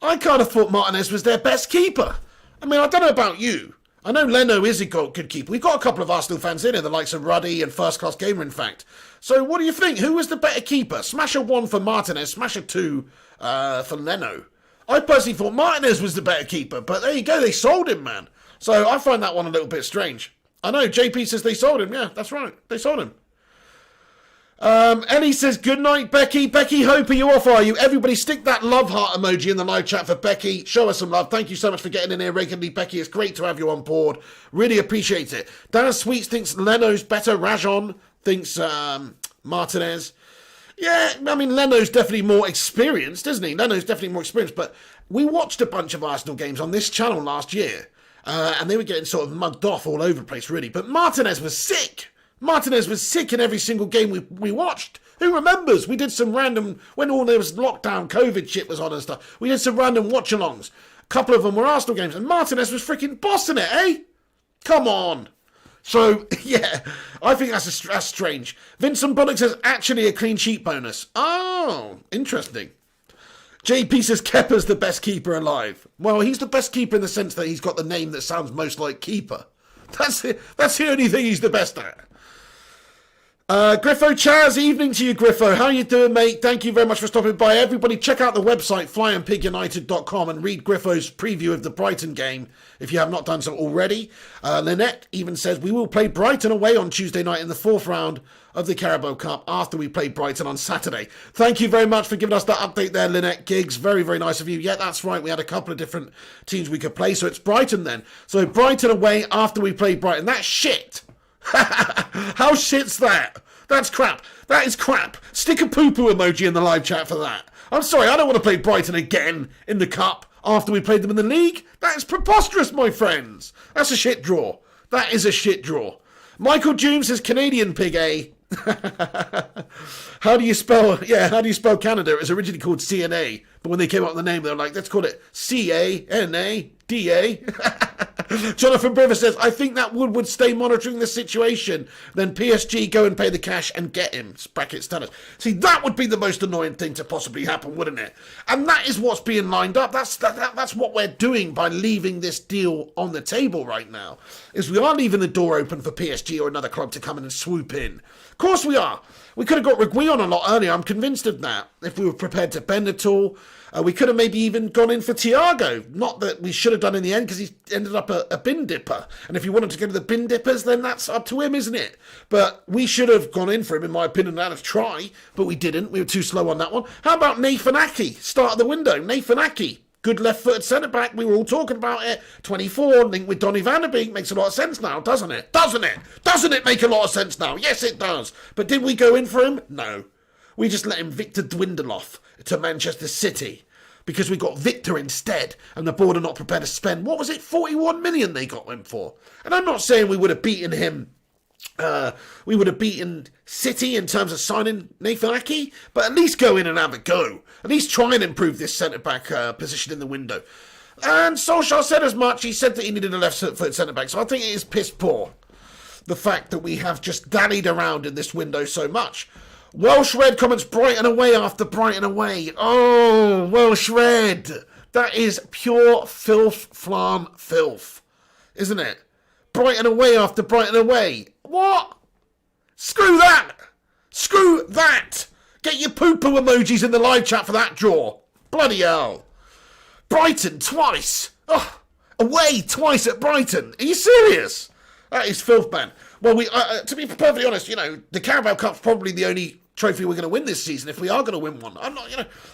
A: I kind of thought Martinez was their best keeper. I mean, I don't know about you. I know Leno is a good keeper. We've got a couple of Arsenal fans in here, the likes of Ruddy and First Class Gamer, in fact. So what do you think? Who was the better keeper? Smash a 1 for Martinez, smash a 2 for Leno. I personally thought Martinez was the better keeper, but there you go, they sold him, man. So I find that one a little bit strange. I know, JP says they sold him. Yeah, that's right, they sold him. Ellie says, good night, Becky. Becky, Hope, are you off, are you? Everybody stick that love heart emoji in the live chat for Becky. Show us some love. Thank you so much for getting in here regularly, Becky. It's great to have you on board. Really appreciate it. Dan Sweets thinks Leno's better. Rajon thinks Martinez. Yeah, I mean, Leno's definitely more experienced, isn't he? Leno's definitely more experienced, but we watched a bunch of Arsenal games on this channel last year, and they were getting sort of mugged off all over the place, really. But Martinez was sick. Martinez was sick in every single game we watched. Who remembers? We did some random, when all there was lockdown, COVID shit was on and stuff, we did some random watch-alongs. A couple of them were Arsenal games, and Martinez was freaking bossing it, eh? Come on. So, yeah, I think that's strange. Vincent Bullock says, actually a clean sheet bonus. Oh, interesting. JP says Kepa's the best keeper alive. Well, he's the best keeper in the sense that he's got the name that sounds most like keeper. That's the only thing he's the best at. Griffo Chaz, evening to you, Griffo. How you doing, mate? Thank you very much for stopping by. Everybody, check out the website, flyandpigunited.com, and read Griffo's preview of the Brighton game, if you have not done so already. Lynette even says, we will play Brighton away on Tuesday night in the 4th round of the Carabao Cup after we play Brighton on Saturday. Thank you very much for giving us that update there, Lynette Giggs. Very, very nice of you. Yeah, that's right. We had a couple of different teams we could play, so it's Brighton then. So Brighton away after we play Brighton. That's shit. How shit's that? That's crap. That is crap. Stick a poo-poo emoji in the live chat for that. I'm sorry, I don't want to play Brighton again in the Cup after we played them in the league. That is preposterous, my friends. That's a shit draw. That is a shit draw. Michael Joom says Canadian pig, eh? How do you spell Canada? It was originally called CNA, but when they came up with the name, they were like, let's call it CANADA. Jonathan Briver says, I think that Wood would stay monitoring the situation. Then PSG go and pay the cash and get him. Brackets tell us. See, that would be the most annoying thing to possibly happen, wouldn't it? And that is what's being lined up. That's what we're doing by leaving this deal on the table right now. Is we are leaving the door open for PSG or another club to come in and swoop in. Of course we are. We could have got Reguilon a lot earlier. I'm convinced of that. If we were prepared to bend at all. We could have maybe even gone in for Thiago. Not that we should have done in the end, because he ended up a bin dipper. And if he wanted to go to the bin dippers, then that's up to him, isn't it? But we should have gone in for him, in my opinion, out of try. But we didn't. We were too slow on that one. How about Nathan Ake? Start of the window. Nathan Ake. Good left-footed centre-back. We were all talking about it. 24, linked with Donny van der Beek. Makes a lot of sense now, doesn't it? Doesn't it? Doesn't it make a lot of sense now? Yes, it does. But did we go in for him? No. We just let him Victor dwindle off to Manchester City because we got Victor instead, and the board are not prepared to spend, what was it, 41 million they got him for? And I'm not saying we would have beaten him, we would have beaten City in terms of signing Nathan Ake, but at least go in and have a go. At least try and improve this centre-back position in the window. And Solskjaer said as much. He said that he needed a left-footed centre-back, so I think it is piss poor, the fact that we have just dallied around in this window so much. Welsh Red comments Brighton away after Brighton away. Oh, Welsh Red. That is pure filth, flam, filth. Isn't it? Brighton away after Brighton away. What? Screw that. Screw that. Get your poo-poo emojis in the live chat for that draw. Bloody hell. Brighton twice. Oh, away twice at Brighton. Are you serious? That is filth, man. Well, to be perfectly honest, the Carabao Cup's probably the only trophy we're going to win this season if we are going to win one.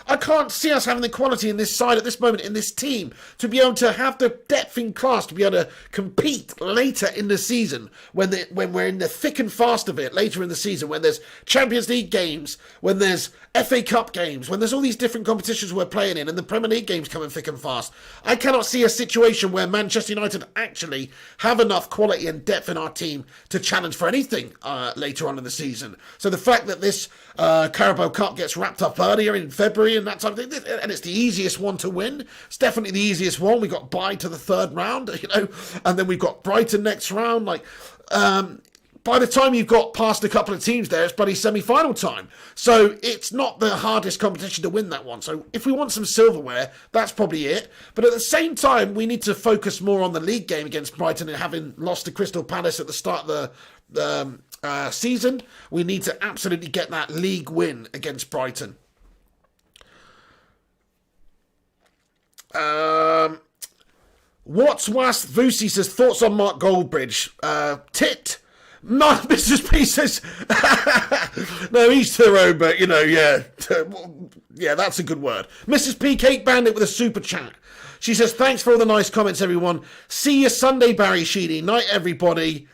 A: I can't see us having the quality in this side at this moment in this team to be able to have the depth in class to be able to compete later in the season when we're in the thick and fast of it later in the season, when there's Champions League games, when there's FA Cup games, when there's all these different competitions we're playing in and the Premier League games coming thick and fast. I cannot see a situation where Manchester United actually have enough quality and depth in our team to challenge for anything later on in the season. So the fact that this Carabao Cup gets wrapped up earlier in February and that type of thing, and it's the easiest one to win. It's definitely the easiest one. We got bye to the third round, and then we've got Brighton next round. By the time you've got past a couple of teams there, it's bloody semi-final time. So it's not the hardest competition to win that one. So if we want some silverware, that's probably it. But at the same time, we need to focus more on the league game against Brighton and having lost to Crystal Palace at the start of the season. We need to absolutely get that league win against Brighton. What's was Vusi says, thoughts on Mark Goldbridge? Tit. No, Mrs. P says, no, he's thorough, but, yeah, that's a good word. Mrs. P, Cake Bandit with a super chat. She says, thanks for all the nice comments, everyone. See you Sunday, Barry Sheedy. Night, everybody.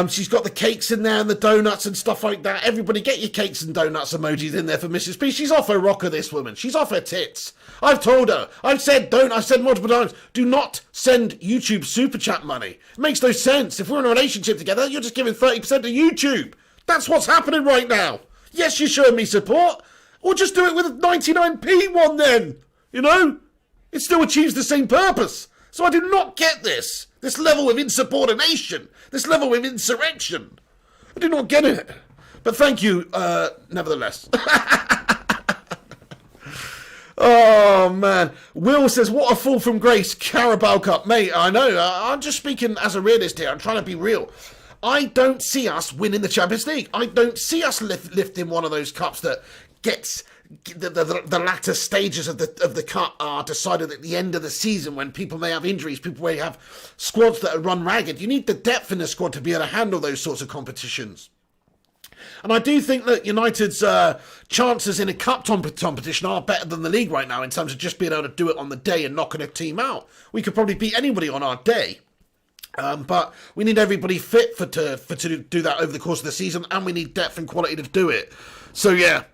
A: She's got the cakes in there and the donuts and stuff like that. Everybody get your cakes and donuts emojis in there for Mrs. P. She's off her rocker, this woman. She's off her tits. I've told her. I've said multiple times, do not send YouTube super chat money. It makes no sense. If we're in a relationship together, you're just giving 30% to YouTube. That's what's happening right now. Yes, you're showing me support. Or just do it with a 99p one then. It still achieves the same purpose. So I do not get this level of insubordination, this level of insurrection. I do not get it. But thank you, nevertheless. Oh, man. Will says, what a fall from grace. Carabao Cup. Mate, I know. I'm just speaking as a realist here. I'm trying to be real. I don't see us winning the Champions League. I don't see us lifting one of those cups that gets... The latter stages of the cup are decided at the end of the season when people may have injuries, people may have squads that are run ragged. You need the depth in the squad to be able to handle those sorts of competitions. And I do think that United's chances in a cup competition are better than the league right now in terms of just being able to do it on the day and knocking a team out. We could probably beat anybody on our day. But we need everybody fit to do that over the course of the season, and we need depth and quality to do it. So, yeah.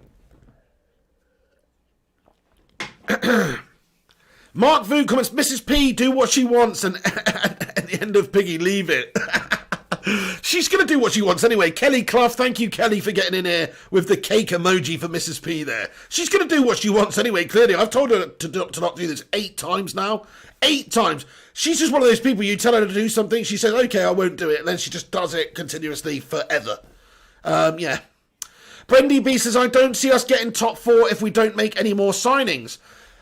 A: Mark Vu comments, Mrs. P, do what she wants, and at the end of Piggy, leave it. She's going to do what she wants anyway. Kelly Clough, thank you, Kelly, for getting in here with the cake emoji for Mrs. P there. She's going to do what she wants anyway, clearly. I've told her to not do this 8 times now. 8 times. She's just one of those people, you tell her to do something, she says, okay, I won't do it, and then she just does it continuously forever. Yeah. Brendy B says, I don't see us getting top 4 if we don't make any more signings.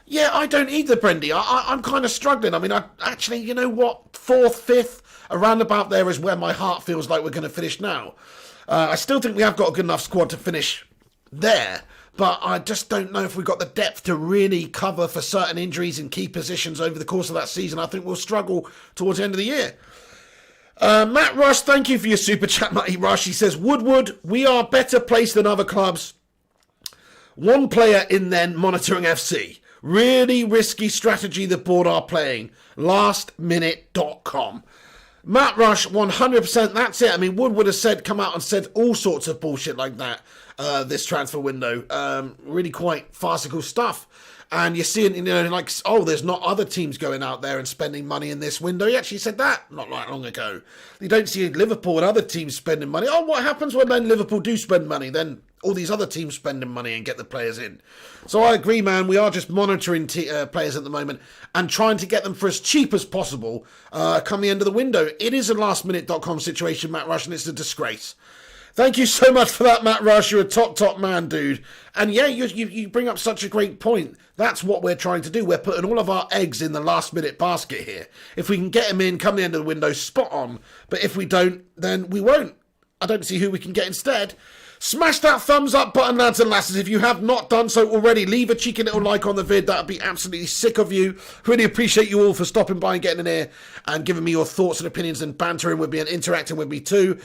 A: Yeah, I don't either, Brendy. I'm kind of struggling. I mean, actually, you know what? 4th, 5th, around about there is where my heart feels like we're going to finish now. I still think we have got a good enough squad to finish there, but I just don't know if we've got the depth to really cover for certain injuries in key positions over the course of that season. I think we'll struggle towards the end of the year. Matt Rush, thank you for your super chat, Matty Rush. He says, Woodward, we are better placed than other clubs. One player in then monitoring FC. Really risky strategy the board are playing. Lastminute.com. Matt Rush, 100%, that's it. I mean, Woodward has come out and said all sorts of bullshit like that this transfer window. Really quite farcical stuff. And you're seeing, like, oh, there's not other teams going out there and spending money in this window. He actually said that not that long ago. You don't see Liverpool and other teams spending money. Oh, what happens when then Liverpool do spend money? Then all these other teams spending money and get the players in. So I agree, man. We are just monitoring players at the moment and trying to get them for as cheap as possible come the end of the window. It is a lastminute.com situation, Matt Rush, and it's a disgrace. Thank you so much for that, Matt Rush. You're a top man, dude. And yeah, you bring up such a great point. That's what we're trying to do. We're putting all of our eggs in the last-minute basket here. If we can get them in, come the end of the window, spot on. But if we don't, then we won't. I don't see who we can get instead. Smash that thumbs up button, lads and lasses. If you have not done so already, leave a cheeky little like on the vid. That would be absolutely sick of you. Really appreciate you all for stopping by and getting in here and giving me your thoughts and opinions and bantering with me and interacting with me too.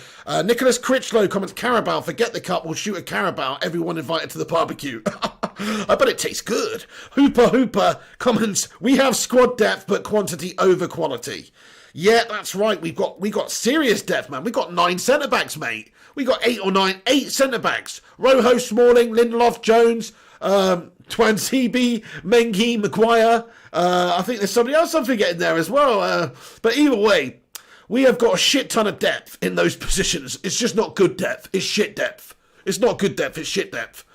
A: Nicholas Critchlow comments, Carabao, forget the cup, we'll shoot a Carabao. Everyone invited to the barbecue. I bet it tastes good. Hooper comments, we have squad depth but quantity over quality. Yeah, that's right. We got serious depth, man. We got 9 centre-backs, mate. We got 8 centre-backs. Rojo, Smalling, Lindelof, Jones, Twanzebe, Mengi, Maguire. I think there's somebody else I'm forgetting there as well. But either way, we have got a shit ton of depth in those positions. It's just not good depth. It's shit depth. It's not good depth. It's shit depth.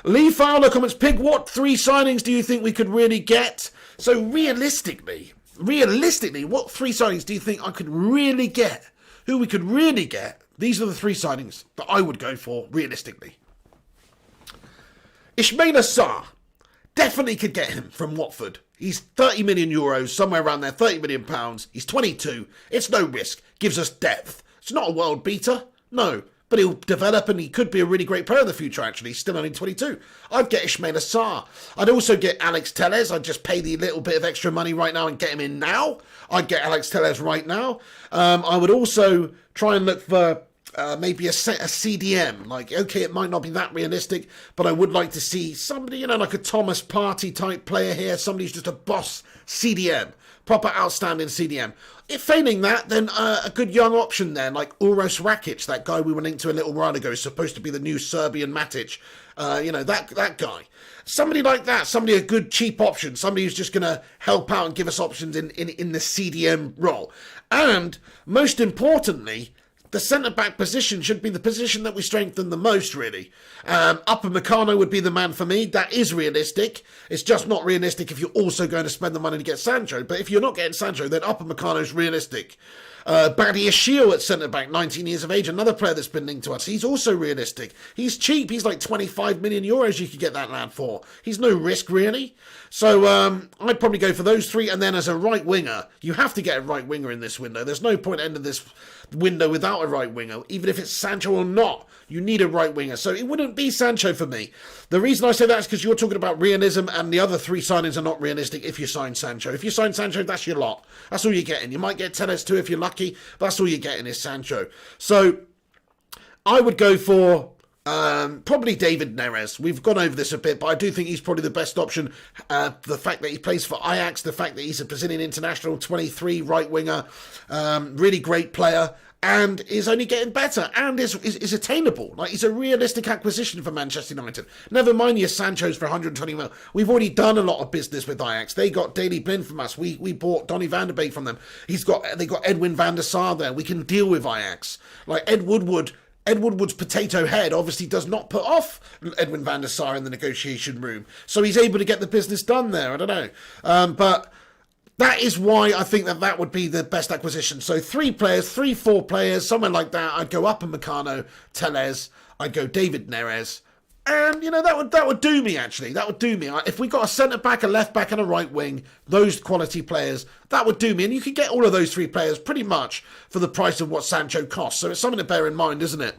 A: Lee Fowler comments, Pig, what 3 signings do you think we could really get? So realistically, what 3 signings do you think I could really get? Who we could really get? These are the 3 signings that I would go for, realistically. Ismaila Sarr. Definitely could get him from Watford. He's 30 million euros, somewhere around there, 30 million pounds. He's 22. It's no risk. Gives us depth. It's not a world beater. No. But he'll develop and he could be a really great player in the future, actually. He's still only 22. I'd get Ismaila Sarr. I'd also get Alex Telles. I'd just pay the little bit of extra money right now and get him in now. I'd get Alex Telles right now. I would also try and look for maybe a CDM. Like, okay, it might not be that realistic, but I would like to see somebody, like a Thomas Partey type player here. Somebody who's just a boss CDM. Proper outstanding CDM. If failing that, then a good young option then, like Uros Rakic, that guy we were linked to a little while ago, is supposed to be the new Serbian Matic. That guy. Somebody like that, a good cheap option, somebody who's just going to help out and give us options in the CDM role. And most importantly, the centre-back position should be the position that we strengthen the most, really. Upamecano would be the man for me. That is realistic. It's just not realistic if you're also going to spend the money to get Sancho. But if you're not getting Sancho, then Upamecano is realistic. Badia Shield at centre-back, 19 years of age, another player that's been linked to us. He's also realistic. He's cheap. He's like 25 million euros you could get that lad for. He's no risk, really. So I'd probably go for those three. And then as a right winger, you have to get a right winger in this window. There's no point ending this window without a right winger, even if it's Sancho or not. You need a right winger. So it wouldn't be Sancho for me. The reason I say that is because you're talking about realism, and the other three signings are not realistic if you sign Sancho. If you sign Sancho, that's your lot. That's all you're getting. You might get Telles too if you're lucky, but that's all you're getting is Sancho. So I would go for probably David Neres. We've gone over this a bit, but I do think he's probably the best option. The fact that he plays for Ajax, the fact that he's a Brazilian international, 23, right winger, really great player, and is only getting better, and is attainable. Like, he's a realistic acquisition for Manchester United. Never mind your Sanchos for 120 mil. We've already done a lot of business with Ajax. They got Daley Blind from us. We bought Donny van der Beek from them. They got Edwin van der Sar there. We can deal with Ajax. Like Ed Woodward's potato head obviously does not put off Edwin van der Sar in the negotiation room. So he's able to get the business done there. I don't know. But that is why I think that would be the best acquisition. So 3 players, 4 players, somewhere like that. I'd go Upamecano, Telles. I'd go David Neres. And, that would do me, actually. That would do me. If we got a centre-back, a left-back and a right wing, those quality players, that would do me. And you could get all of those 3 players pretty much for the price of what Sancho costs. So it's something to bear in mind, isn't it?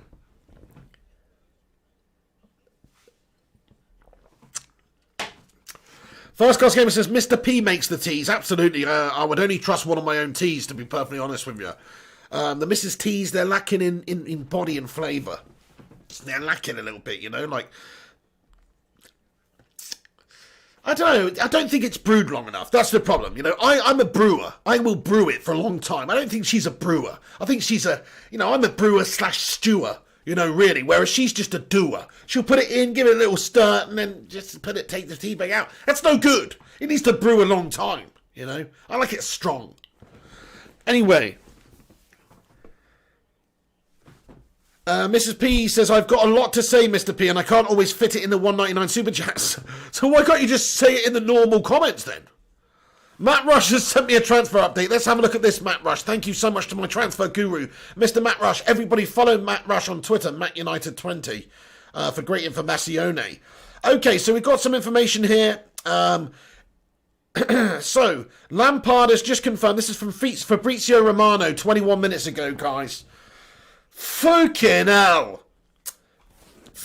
A: First Class Gamer says, Mr. P makes the teas. Absolutely. I would only trust one of my own teas, to be perfectly honest with you. The Mrs. T's, they're lacking in body and flavour. They're lacking a little bit, like... I don't know. I don't think it's brewed long enough. That's the problem. I'm a brewer. I will brew it for a long time. I don't think she's a brewer. I think she's I'm a brewer / stewer. Really, whereas she's just a doer. She'll put it in, give it a little stir, and then just take the tea bag out. That's no good. It needs to brew a long time, I like it strong. Anyway. Mrs. P says, I've got a lot to say, Mr. P, and I can't always fit it in the 199 Super Chats. So why can't you just say it in the normal comments, then? Matt Rush has sent me a transfer update. Let's have a look at this, Matt Rush. Thank you so much to my transfer guru, Mr. Matt Rush. Everybody follow Matt Rush on Twitter, MattUnited20, for great informazione. Okay, so we've got some information here. So, Lampard has just confirmed. This is from Fabrizio Romano 21 minutes ago, guys. Fucking hell.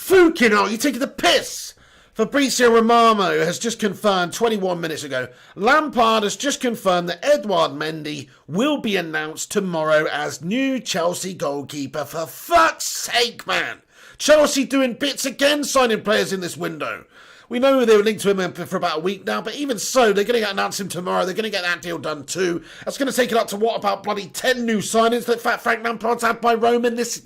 A: You're taking the piss. Fabrizio Romano has just confirmed 21 minutes ago. Lampard has just confirmed that Edouard Mendy will be announced tomorrow as new Chelsea goalkeeper. For fuck's sake, man. Chelsea doing bits again, signing players in this window. We know they were linked to him for about a week now, but even so, they're going to announce him tomorrow. They're going to get that deal done too. That's going to take it up to what, about bloody 10 new signings that Frank Lampard's had by Roman this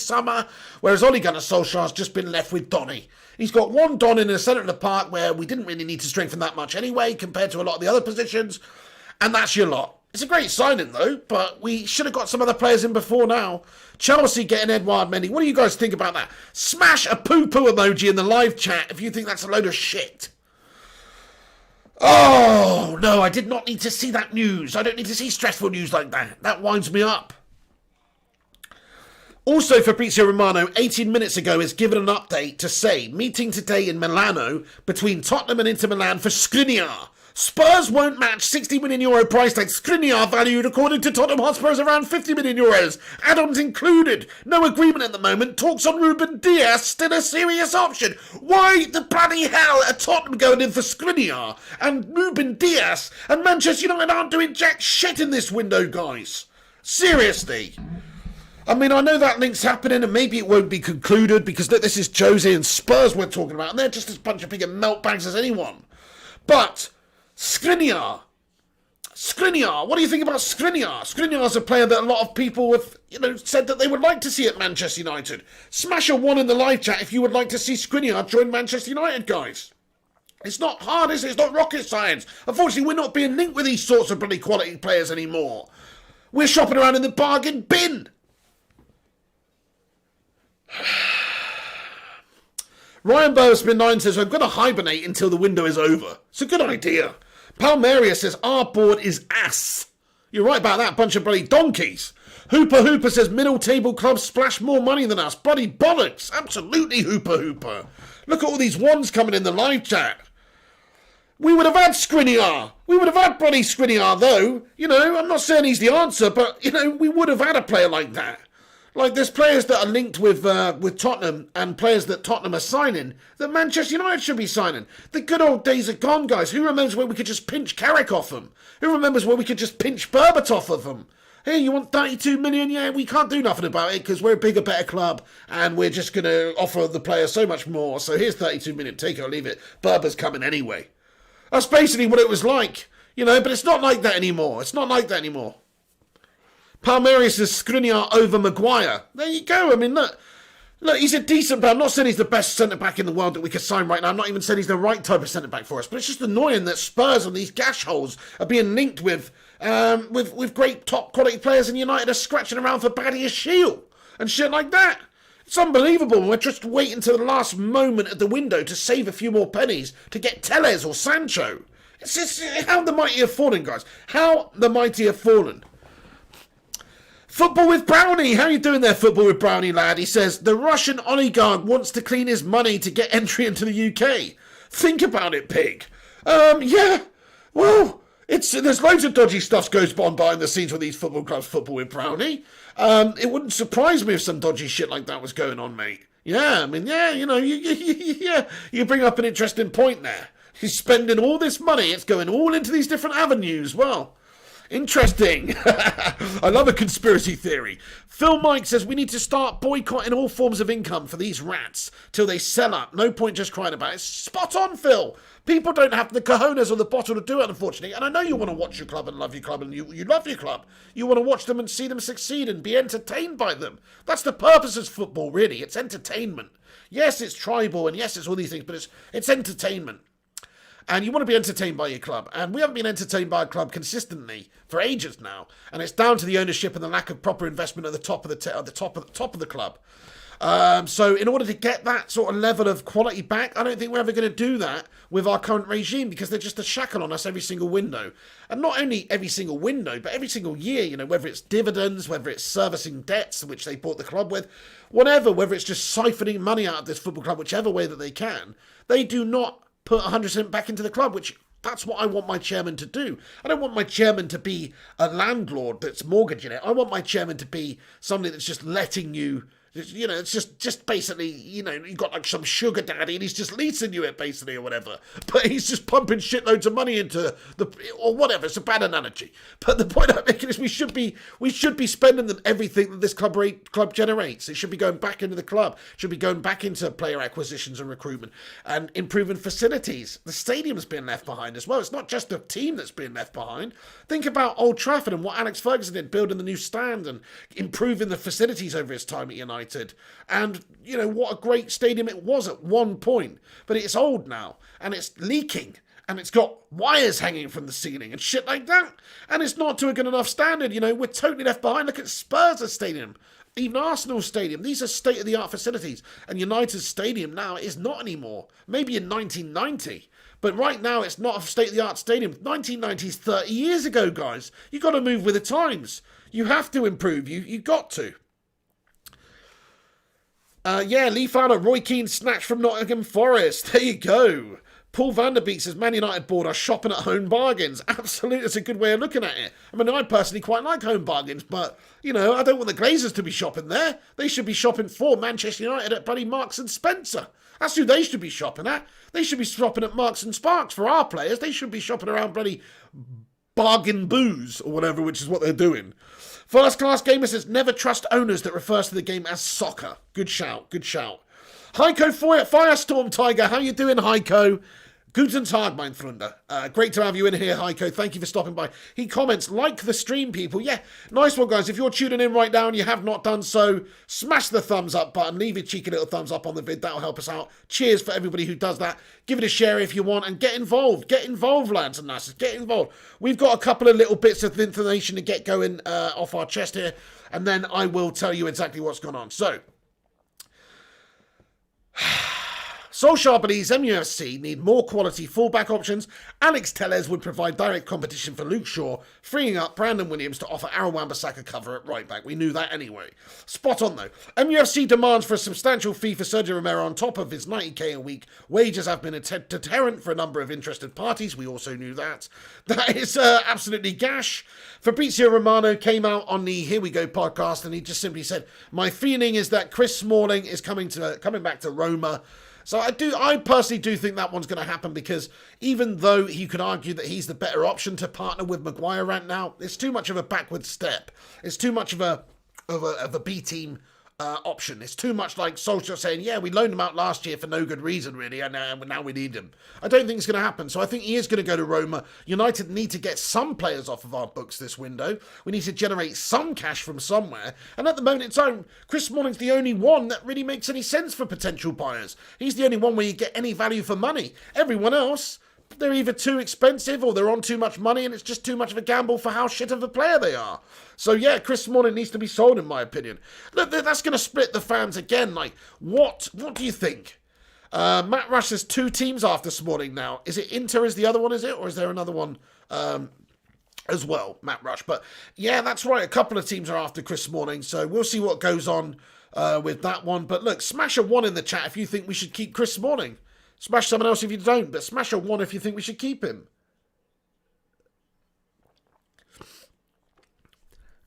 A: summer? Whereas Ole Gunnar Solskjaer's just been left with Donny. He's got one Don in the centre of the park where we didn't really need to strengthen that much anyway compared to a lot of the other positions. And that's your lot. It's a great signing though, but we should have got some other players in before now. Chelsea getting Edouard Mendy. What do you guys think about that? Smash a poo-poo emoji in the live chat if you think that's a load of shit. Oh, no, I did not need to see that news. I don't need to see stressful news like that. That winds me up. Also, Fabrizio Romano, 18 minutes ago, has given an update to say, meeting today in Milano between Tottenham and Inter Milan for Skriniar. Spurs won't match €60 million price tag. Skriniar valued, according to Tottenham Hotspurs, around €50 million. Add-ons included. No agreement at the moment. Talks on Ruben Dias, still a serious option. Why the bloody hell are Tottenham going in for Skriniar and Ruben Dias, and Manchester United aren't doing jack shit in this window, guys? Seriously. I mean, I know that link's happening and maybe it won't be concluded because this is Jose and Spurs we're talking about and they're just as bunch of big meltbags as anyone. But Skriniar, what do you think about Skriniar? Skriniar's a player that a lot of people have, said that they would like to see at Manchester United. Smash a 1 in the live chat if you would like to see Skriniar join Manchester United, guys. It's not hard, is it? It's not rocket science. Unfortunately, we're not being linked with these sorts of bloody quality players anymore. We're shopping around in the bargain bin. Ryan Burspin9 says, I'm going to hibernate until the window is over. It's a good idea. Palmeria says, our board is ass. You're right about that, bunch of bloody donkeys. Hooper says middle table clubs splash more money than us. Bloody bollocks. Absolutely, Hooper. Look at all these ones coming in the live chat. We would have had Skriniar. We would have had bloody Skriniar, though. You know, I'm not saying he's the answer, but, you know, we would have had a player like that. Like, there's players that are linked with Tottenham and players that Tottenham are signing that Manchester United should be signing. The good old days are gone, guys. Who remembers where we could just pinch Carrick off them? Who remembers where we could just pinch Berbatov off them? Hey, you want 32 million? Yeah, we can't do nothing about it because we're a bigger, better club and we're just going to offer the player so much more. So here's 32 million. Take it or leave it. Berba's coming anyway. That's basically what it was like, you know, but it's not like that anymore. It's not like that anymore. Palmieri says Skriniar over Maguire. There you go. I mean, look, he's a decent player. I'm not saying he's the best centre-back in the world that we could sign right now. I'm not even saying he's the right type of centre-back for us. But it's just annoying that Spurs and these gash holes are being linked with great top-quality players, and United are scratching around for Badia Shield and shit like that. It's unbelievable. We're just waiting to the last moment at the window to save a few more pennies to get Tellez or Sancho. It's just how the mighty have fallen, guys. How the mighty have fallen. Football with Brownie. How you doing there, Football with Brownie, lad? He says, the Russian oligarch wants to clean his money to get entry into the UK. Think about it, pig. Yeah. Well, there's loads of dodgy stuff goes on behind the scenes with these football clubs, Football with Brownie. It wouldn't surprise me if some dodgy shit like that was going on, mate. Yeah, I mean, yeah, you know, you bring up an interesting point there. He's spending all this money, it's going all into these different avenues. Well, interesting. I love a conspiracy theory. Phil Mike says we need to start boycotting all forms of income for these rats till they sell up. No point just crying about it. Spot on, Phil. People don't have the cojones or the bottle to do it, unfortunately. And I know you want to watch your club and love your club, and you love your club. You want to watch them and see them succeed and be entertained by them. That's the purpose of football, really. It's entertainment. Yes, it's tribal, and yes, it's all these things, but it's entertainment. And you want to be entertained by your club. And we haven't been entertained by a club consistently for ages now. And it's down to the ownership and the lack of proper investment at the top of the club. So in order to get that sort of level of quality back, I don't think we're ever going to do that with our current regime, because they're just a shackle on us every single window. And not only every single window, but every single year, you know, whether it's dividends, whether it's servicing debts, which they bought the club with, whatever, whether it's just siphoning money out of this football club, whichever way that they can, they do not put 100% back into the club, which that's what I want my chairman to do. I don't want my chairman to be a landlord that's mortgaging it. I want my chairman to be somebody that's just letting you, you know, it's just basically, you know, you got like some sugar daddy and he's just leasing you it basically or whatever. But he's just pumping shitloads of money into or whatever. It's a bad analogy. But the point I'm making is we should be spending everything that this club generates. It should be going back into the club. It should be going back into player acquisitions and recruitment and improving facilities. The stadium's been left behind as well. It's not just the team that's been left behind. Think about Old Trafford and what Alex Ferguson did, building the new stand and improving the facilities over his time at United. And, you know, what a great stadium it was at one point. But it's old now, and it's leaking, and it's got wires hanging from the ceiling and shit like that. And it's not to a good enough standard, you know. We're totally left behind. Look at Spurs' stadium, even Arsenal stadium. These are state-of-the-art facilities. And United's stadium now is not anymore. Maybe in 1990. But right now, it's not a state-of-the-art stadium. 1990 is 30 years ago, guys. You've got to move with the times. You have to improve. You've got to. Yeah, Lee Fowler, Roy Keane snatched from Nottingham Forest. There you go. Paul Vanderbeek says, Man United board are shopping at home bargains. Absolutely, that's a good way of looking at it. I mean, I personally quite like home bargains, but, you know, I don't want the Glazers to be shopping there. They should be shopping for Manchester United at bloody Marks and Spencer. That's who they should be shopping at. They should be shopping at Marks and Sparks for our players. They should be shopping around bloody Bargain Booze or whatever, which is what they're doing. First Class Gamer says, never trust owners that refers to the game as soccer. Good shout, good shout. Heiko Firestorm Tiger, how you doing, Heiko? Guten Tag, mein Freunde. Great to have you in here, Heiko. Thank you for stopping by. He comments, like the stream, people. Yeah, nice one, guys. If you're tuning in right now and you have not done so, smash the thumbs up button. Leave a cheeky little thumbs up on the vid. That'll help us out. Cheers for everybody who does that. Give it a share if you want and get involved. Get involved, lads and lasses. Get involved. We've got a couple of little bits of information to get going off our chest here, and then I will tell you exactly what's gone on. So Solskjaer believes MUFC need more quality fullback options. Alex Telles would provide direct competition for Luke Shaw, freeing up Brandon Williams to offer Aaron Wan-Bissaka cover at right back. We knew that anyway. Spot on though. MUFC demands for a substantial fee for Sergio Romero on top of his 90k a week. Wages have been a deterrent for a number of interested parties. We also knew that. That is absolutely gash. Fabrizio Romano came out on the Here We Go podcast and he just simply said, my feeling is that Chris Smalling is coming back to Roma. So I personally do think that one's going to happen, because even though you could argue that he's the better option to partner with Maguire right now, it's too much of a backward step. It's too much of a B team option. It's too much like Solskjaer saying, yeah, we loaned him out last year for no good reason, really, and now we need him. I don't think it's going to happen, so I think he is going to go to Roma. United need to get some players off of our books this window. We need to generate some cash from somewhere, and at the moment in time, Chris Smalling's the only one that really makes any sense for potential buyers. He's the only one where you get any value for money. Everyone else, they're either too expensive or they're on too much money, and it's just too much of a gamble for how shit of a player they are. So yeah, Chris Smalling needs to be sold, in my opinion. Look, that's going to split the fans again. Like, what do you think? Matt Rush has 2 teams after Smalling now. Is it Inter is the other one, is it? Or is there another one as well, Matt Rush? But yeah, that's right. A couple of teams are after Chris Smalling. So we'll see what goes on with that one. But look, smash a 1 in the chat if you think we should keep Chris Smalling. Smash someone else if you don't, but smash a 1 if you think we should keep him.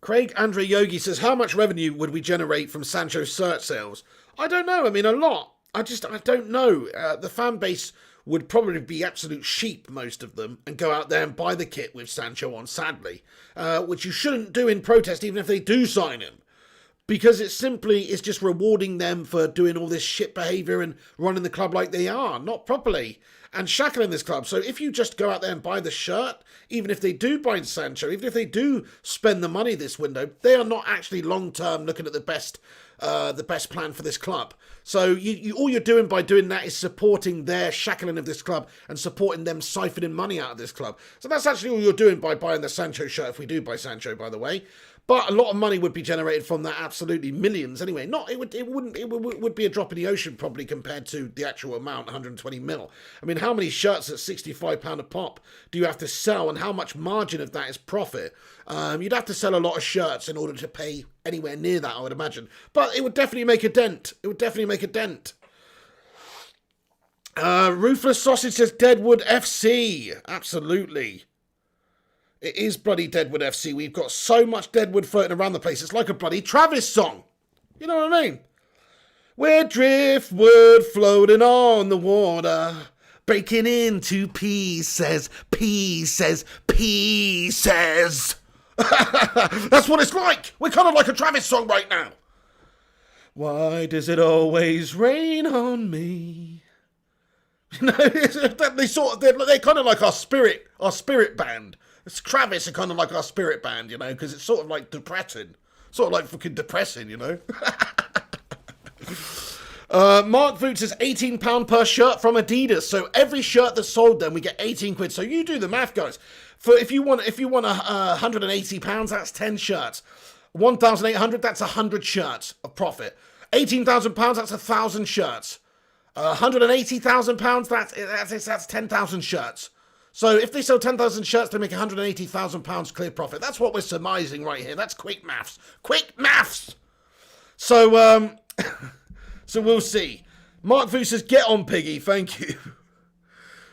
A: Craig Andre Yogi says, how much revenue would we generate from Sancho's cert sales? I don't know. I mean, a lot. I don't know. The fan base would probably be absolute sheep, most of them, and go out there and buy the kit with Sancho on, sadly. Which you shouldn't do in protest, even if they do sign him. Because it simply is just rewarding them for doing all this shit behaviour and running the club like they are, not properly, and shackling this club. So if you just go out there and buy the shirt, even if they do buy Sancho, even if they do spend the money this window, they are not actually long-term looking at the best plan for this club. So all you're doing by doing that is supporting their shackling of this club and supporting them siphoning money out of this club. So that's actually all you're doing by buying the Sancho shirt, if we do buy Sancho, by the way. But a lot of money would be generated from that, absolutely millions anyway. It would be a drop in the ocean probably compared to the actual amount, 120 mil. I mean, how many shirts at £65 a pop do you have to sell, and how much margin of that is profit? You'd have to sell a lot of shirts in order to pay anywhere near that, I would imagine. But it would definitely make a dent. Ruthless Sausage says Deadwood FC. Absolutely. It is bloody Deadwood FC. We've got so much Deadwood floating around the place. It's like a bloody Travis song. You know what I mean? We're driftwood floating on the water, breaking into pieces, pieces, pieces. That's what it's like. We're kind of like a Travis song right now. Why does it always rain on me? You know, they're kind of like our spirit band. It's Travis are kind of like our spirit band, you know, because it's sort of like depressing. Sort of like fucking depressing, you know. Mark Voot says £18 per shirt from Adidas. So every shirt that's sold then we get 18 quid. So you do the math, guys. For if you want £180, that's 10 shirts. 1,800, that's 100 shirts of profit. £18,000, that's 1,000 shirts. £180,000, that's 10,000 shirts. So if they sell 10,000 shirts, they make £180,000 clear profit. That's what we're surmising right here. That's quick maths. Quick maths! So, so we'll see. Mark Vu says, get on, Piggy. Thank you.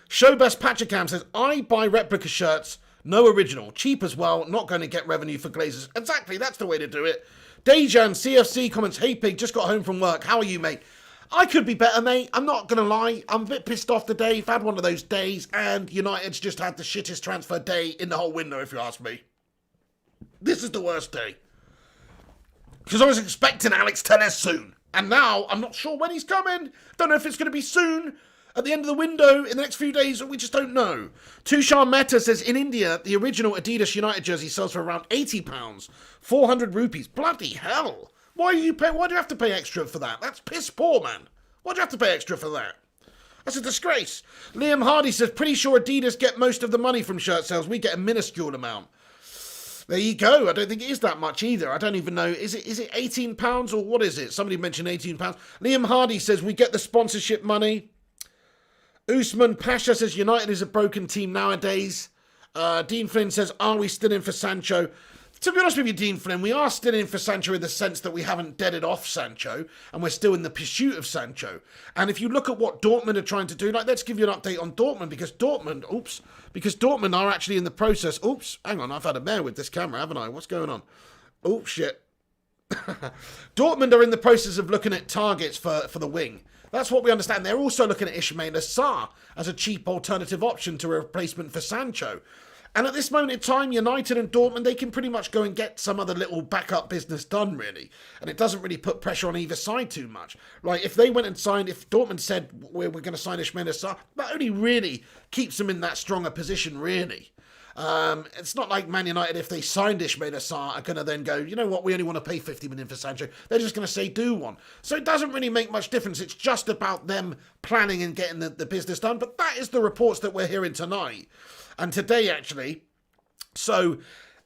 A: Showbest Patchacam says, I buy replica shirts, no original. Cheap as well, not going to get revenue for Glazers. Exactly, that's the way to do it. Dejan CFC comments, hey, Pig, just got home from work. How are you, mate? I could be better, mate. I'm not going to lie. I'm a bit pissed off today. I've had one of those days, and United's just had the shittest transfer day in the whole window, if you ask me. This is the worst day. Because I was expecting Alex Telles soon. And now, I'm not sure when he's coming. Don't know if it's going to be soon, at the end of the window, in the next few days, we just don't know. Tushar Mehta says, in India, the original Adidas United jersey sells for around £80. 400 rupees. Bloody hell. Why do you have to pay extra for that? That's piss poor, man. Why do you have to pay extra for that? That's a disgrace. Liam Hardy says, pretty sure Adidas get most of the money from shirt sales. We get a minuscule amount. There you go. I don't think it is that much either. I don't even know. Is it £18 or what is it? Somebody mentioned £18. Liam Hardy says, we get the sponsorship money. Usman Pasha says United is a broken team nowadays. Dean Flynn says, are we still in for Sancho? To be honest with you, Dean Flynn, we are still in for Sancho in the sense that we haven't deaded off Sancho and we're still in the pursuit of Sancho. And if you look at what Dortmund are trying to do, like, let's give you an update on Dortmund because Dortmund are actually in the process. Oops, hang on, I've had a mare with this camera, haven't I? What's going on? Oh, shit. Dortmund are in the process of looking at targets for the wing. That's what we understand. They're also looking at Ismail Assar as a cheap alternative option to a replacement for Sancho. And at this moment in time, United and Dortmund, they can pretty much go and get some other little backup business done, really. And it doesn't really put pressure on either side too much. Like, if they went and signed, if Dortmund said, we're going to sign Ismail Assar, that only really keeps them in that stronger position, really. It's not like Man United, if they signed Ismail Assar, are going to then go, you know what, we only want to pay 50 million for Sancho. They're just going to say, do one. So it doesn't really make much difference. It's just about them planning and getting the business done. But that is the reports that we're hearing tonight. And today, actually. So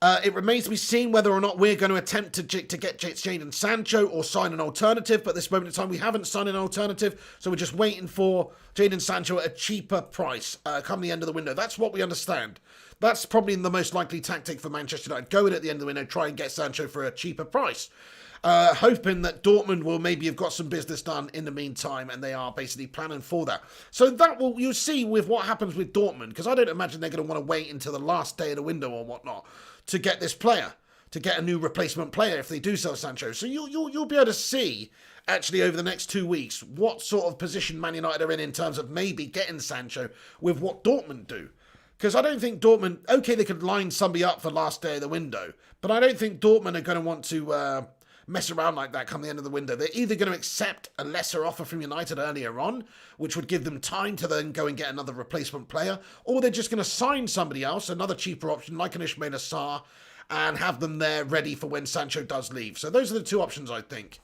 A: it remains to be seen whether or not we're going to attempt to get Jadon Sancho or sign an alternative. But at this moment in time, we haven't signed an alternative. So we're just waiting for Jadon Sancho at a cheaper price come the end of the window. That's what we understand. That's probably the most likely tactic for Manchester United. Go in at the end of the window, try and get Sancho for a cheaper price. Hoping that Dortmund will maybe have got some business done in the meantime, and they are basically planning for that. So that will, you'll see with what happens with Dortmund, because I don't imagine they're going to want to wait until the last day of the window or whatnot to get this player, to get a new replacement player if they do sell Sancho. So you'll be able to see, actually, over the next 2 weeks, what sort of position Man United are in terms of maybe getting Sancho with what Dortmund do. Because I don't think Dortmund, okay, they could line somebody up for last day of the window, but I don't think Dortmund are going to want to mess around like that come the end of the window. They're either going to accept a lesser offer from United earlier on, which would give them time to then go and get another replacement player, or they're just going to sign somebody else, another cheaper option like an Ismail Assar, and have them there ready for when Sancho does leave. So those are the two options, I think.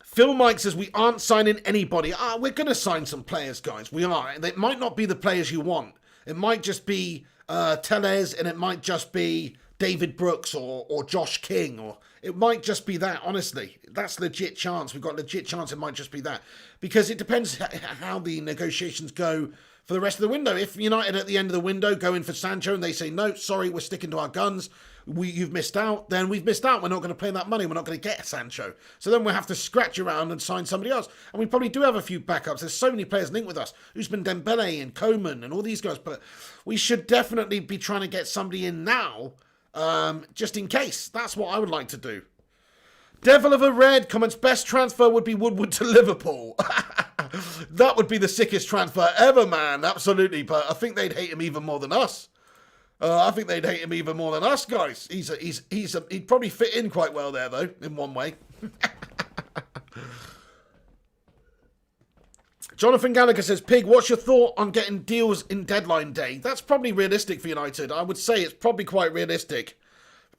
A: Phil Mike says, we aren't signing anybody. We're going to sign some players, guys. We are. It might not be the players you want. It might just be Tellez, and it might just be David Brooks or Josh King, or it might just be that, honestly. That's legit chance. We've got legit chance it might just be that. Because it depends how the negotiations go for the rest of the window. If United at the end of the window go in for Sancho and they say, no, sorry, we're sticking to our guns, you've missed out, then we've missed out. We're not going to pay that money. We're not going to get Sancho. So then we'll have to scratch around and sign somebody else. And we probably do have a few backups. There's so many players linked with us. Usman Dembele and Coman and all these guys. But we should definitely be trying to get somebody in now, just in case. That's what I would like to do. Devil of a Red comments, best transfer would be Woodward to Liverpool. That would be the sickest transfer ever, man. Absolutely. But I think they'd hate him even more than us. I think they'd hate him even more than us, guys. He'd probably fit in quite well there, though, in one way. Jonathan Gallagher says, Pig, what's your thought on getting deals in deadline day? That's probably realistic for United. I would say it's probably quite realistic.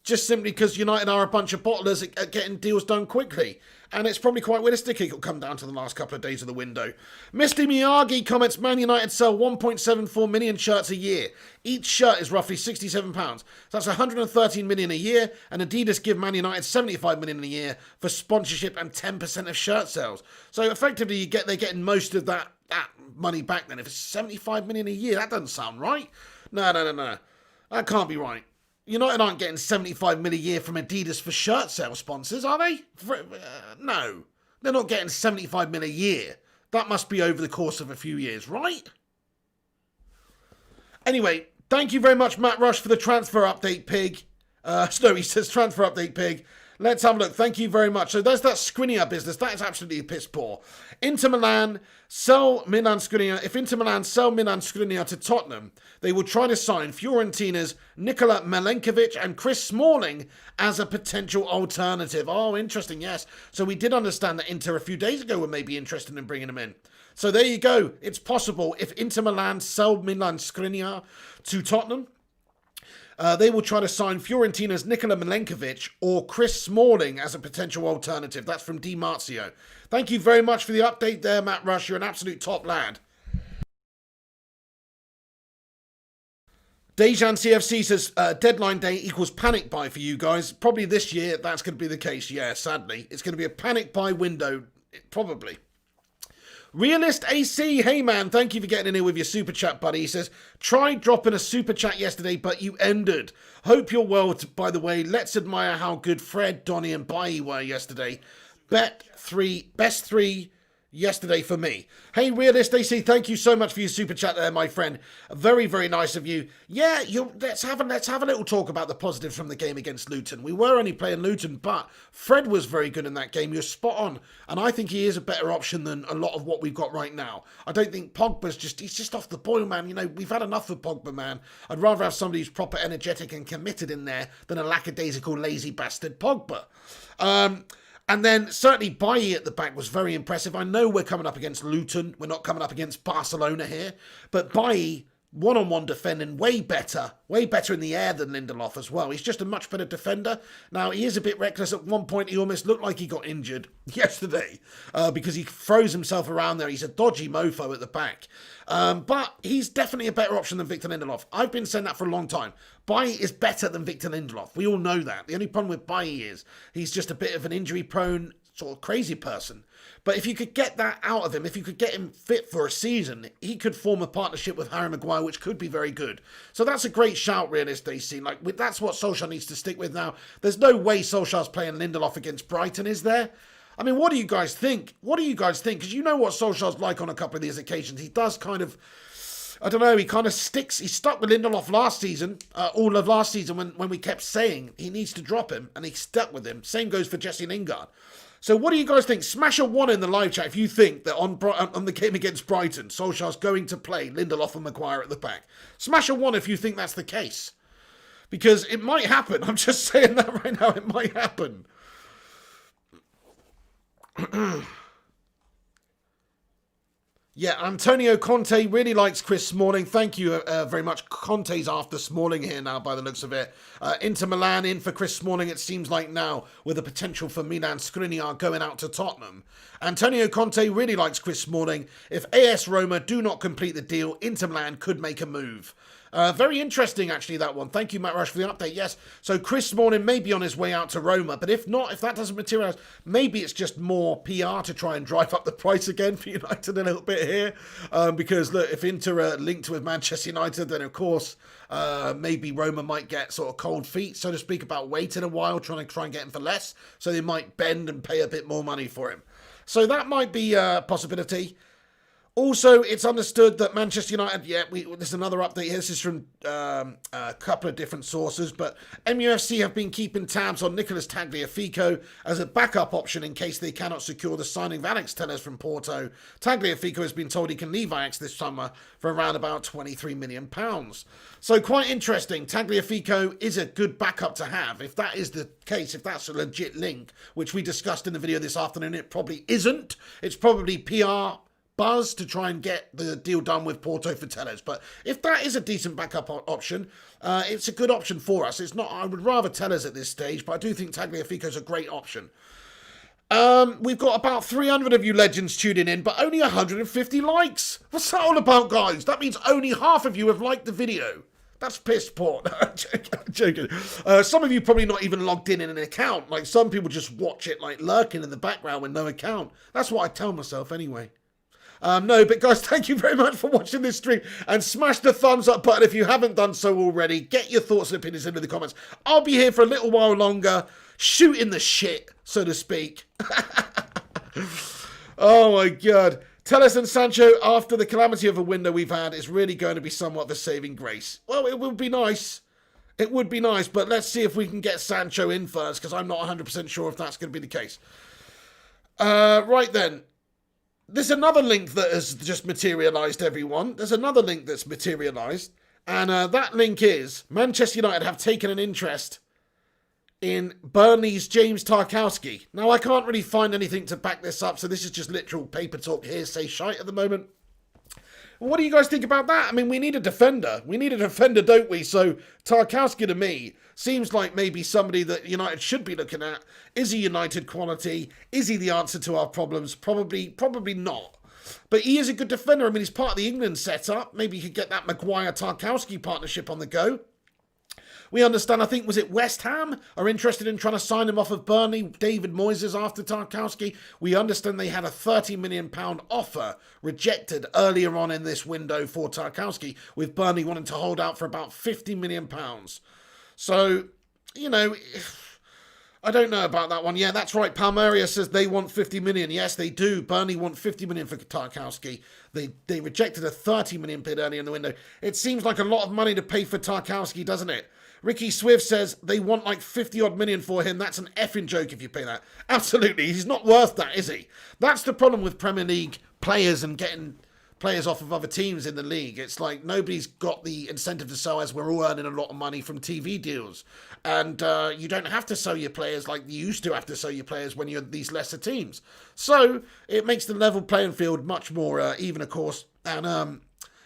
A: Just simply because United are a bunch of bottlers at getting deals done quickly. And it's probably quite realistic it'll come down to the last couple of days of the window. Misty Miyagi comments, Man United sell 1.74 million shirts a year. Each shirt is roughly £67. So that's 113 million a year. And Adidas give Man United 75 million a year for sponsorship and 10% of shirt sales. So effectively, they're getting most of that money back then. If it's 75 million a year, that doesn't sound right. No. That can't be right. United aren't getting 75 million a year from Adidas for shirt sales sponsors, are they? No. They're not getting 75 million a year. That must be over the course of a few years, right? Anyway, thank you very much, Matt Rush, for the transfer update, Pig. He says transfer update, Pig. Let's have a look. Thank you very much. So there's that Skriniar business. That is absolutely piss poor. Inter Milan sell Milan Skriniar. If Inter Milan sell Milan Skriniar to Tottenham, they will try to sign Fiorentina's Nikola Milenkovic and Chris Smalling as a potential alternative. Oh, interesting, yes. So we did understand that Inter a few days ago were maybe interested in bringing him in. So there you go. It's possible if Inter Milan sell Milan Skriniar to Tottenham, they will try to sign Fiorentina's Nikola Milenkovic or Chris Smalling as a potential alternative. That's from Di Marzio. Thank you very much for the update there, Matt Rush. You're an absolute top lad. Dejan CFC says, deadline day equals panic buy for you guys. Probably this year, that's going to be the case. Yeah, sadly. It's going to be a panic buy window, probably. Realist AC, hey man, thank you for getting in here with your super chat, buddy. He says, tried dropping a super chat yesterday, but you ended. Hope you're well, by the way. Let's admire how good Fred, Donny, and Bailly were yesterday. Best three yesterday for me. Hey, Realist AC, thank you so much for your super chat there, my friend. Very, very nice of you. Yeah, let's have a little talk about the positives from the game against Luton. We were only playing Luton, but Fred was very good in that game. You're spot on, and I think he is a better option than a lot of what we've got right now. I don't think he's just off the boil, man. You know, we've had enough of Pogba, man. I'd rather have somebody who's proper energetic and committed in there than a lackadaisical, lazy bastard Pogba. And then certainly Bailly at the back was very impressive. I know we're coming up against Luton. We're not coming up against Barcelona here. But Bailly, one-on-one defending, way better in the air than Lindelof as well. He's just a much better defender. Now, he is a bit reckless. At one point, he almost looked like he got injured yesterday because he froze himself around there. He's a dodgy mofo at the back. But he's definitely a better option than Victor Lindelof. I've been saying that for a long time. Bailly is better than Victor Lindelof. We all know that. The only problem with Bailly is he's just a bit of an injury-prone, sort of crazy person. But if you could get that out of him, if you could get him fit for a season, he could form a partnership with Harry Maguire, which could be very good. So that's a great shout, Realist AC. Like, that's what Solskjaer needs to stick with now. There's no way Solskjaer's playing Lindelof against Brighton, is there? I mean, what do you guys think? Because you know what Solskjaer's like on a couple of these occasions. He does kind of, I don't know, he kind of sticks. He stuck with Lindelof last season, all of last season when we kept saying he needs to drop him, and he stuck with him. Same goes for Jesse Lingard. So what do you guys think? Smash a 1 in the live chat if you think that on the game against Brighton, Solskjaer's going to play Lindelof and Maguire at the back. Smash a 1 if you think that's the case. Because it might happen. I'm just saying that right now. It might happen. Yeah, Antonio Conte really likes Chris Smalling. Thank you very much. Conte's after Smalling here now, by the looks of it. Inter Milan in for Chris Smalling, it seems like now, with the potential for Milan Skriniar going out to Tottenham. Antonio Conte really likes Chris Smalling. If AS Roma do not complete the deal, Inter Milan could make a move. Very interesting, actually, that one. Thank you, Matt Rush, for the update. Yes, so Chris Smalling may be on his way out to Roma, but if not, if that doesn't materialise, maybe it's just more PR to try and drive up the price again for United a little bit here. Because, look, if Inter are linked with Manchester United, then, of course, maybe Roma might get sort of cold feet, so to speak, about waiting a while, trying to get him for less, so they might bend and pay a bit more money for him. So that might be a possibility. Also, it's understood that Manchester United, there's another update here. This is from a couple of different sources, but MUFC have been keeping tabs on Nicolas Tagliafico as a backup option in case they cannot secure the signing of Alex Telles from Porto. Tagliafico has been told he can leave Ajax this summer for around about £23 million. So quite interesting. Tagliafico is a good backup to have. If that is the case, if that's a legit link, which we discussed in the video this afternoon, it probably isn't. It's probably PR buzz to try and get the deal done with Porto for Telles. But if that is a decent backup option, it's a good option for us. It's not. I would rather Telles at this stage, but I do think Tagliafico is a great option. We've got about 300 of you legends tuning in, but only 150 likes. What's that all about, guys? That means only half of you have liked the video. That's piss poor. Joking. Some of you probably not even logged in an account. Like, some people just watch it, like, lurking in the background with no account. That's what I tell myself anyway. No, but guys, thank you very much for watching this stream, and smash the thumbs up button if you haven't done so already. Get your thoughts and opinions into the comments. I'll be here for a little while longer, shooting the shit, so to speak. Oh my God. Telles and Sancho, after the calamity of a window we've had, is really going to be somewhat of a saving grace. Well, it would be nice. It would be nice, but let's see if we can get Sancho in first, because I'm not 100% sure if that's going to be the case. Right then. There's another link that has just materialised, everyone. There's another link that's materialised. And that link is Manchester United have taken an interest in Burnley's James Tarkowski. Now, I can't really find anything to back this up, so this is just literal paper talk, hearsay shite at the moment. What do you guys think about that? I mean, we need a defender. We need a defender, don't we? So Tarkowski, to me, seems like maybe somebody that United should be looking at. Is he United quality? Is he the answer to our problems? Probably not. But he is a good defender. I mean, he's part of the England setup. Maybe you could get that Maguire-Tarkowski partnership on the go. We understand, I think, was it West Ham are interested in trying to sign him off of Burnley, David Moyes after Tarkowski. We understand they had a £30 million offer rejected earlier on in this window for Tarkowski, with Burnley wanting to hold out for about £50 million. So, you know, I don't know about that one. Yeah, that's right. Palmeria says they want 50 million. Yes, they do. Burnley want 50 million for Tarkowski. They rejected a 30 million bid earlier in the window. It seems like a lot of money to pay for Tarkowski, doesn't it? Ricky Swift says they want like 50 odd million for him. That's an effing joke if you pay that. Absolutely. He's not worth that, is he? That's the problem with Premier League players and getting players off of other teams in the league. It's like nobody's got the incentive to sell, as we're all earning a lot of money from TV deals. And you don't have to sell your players like you used to have to sell your players when you're these lesser teams. So it makes the level playing field much more even, of course. And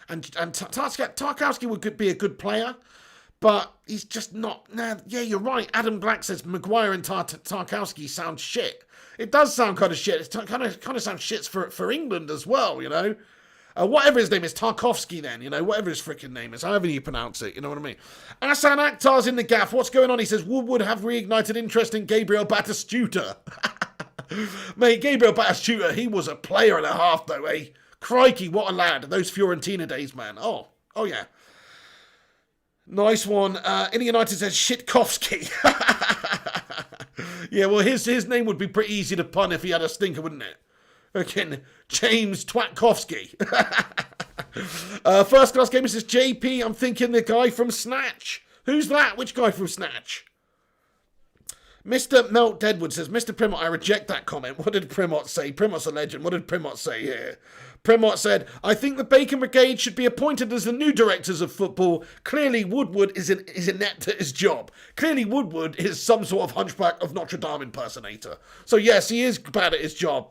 A: Tarkowski would be a good player, but he's just not. Nah, yeah, you're right. Adam Black says Maguire and Tarkowski sound shit. It does sound kind of shit. It kind of sounds shit for England as well, you know. Whatever his name is, Tarkovsky then, you know, whatever his freaking name is, however you pronounce it, you know what I mean? Asan Akhtar's in the gaff. What's going on? He says, Woodward have reignited interest in Gabriel Batistuta. Mate, Gabriel Batistuta, he was a player and a half, though, eh? Crikey, what a lad. Those Fiorentina days, man. Oh yeah. Nice one. Inter United says Shitkovsky. Yeah, well, his name would be pretty easy to pun if he had a stinker, wouldn't it? Again, James Twatkowski. First class gamer says, JP, I'm thinking the guy from Snatch. Who's that? Which guy from Snatch? Mr. Melt Deadwood says, Mr. Primot, I reject that comment. What did Primot say? Primot's a legend. What did Primot say here? Primot said, I think the Bacon Brigade should be appointed as the new directors of football. Clearly, Woodward is inept at his job. Clearly, Woodward is some sort of Hunchback of Notre Dame impersonator. So, yes, he is bad at his job.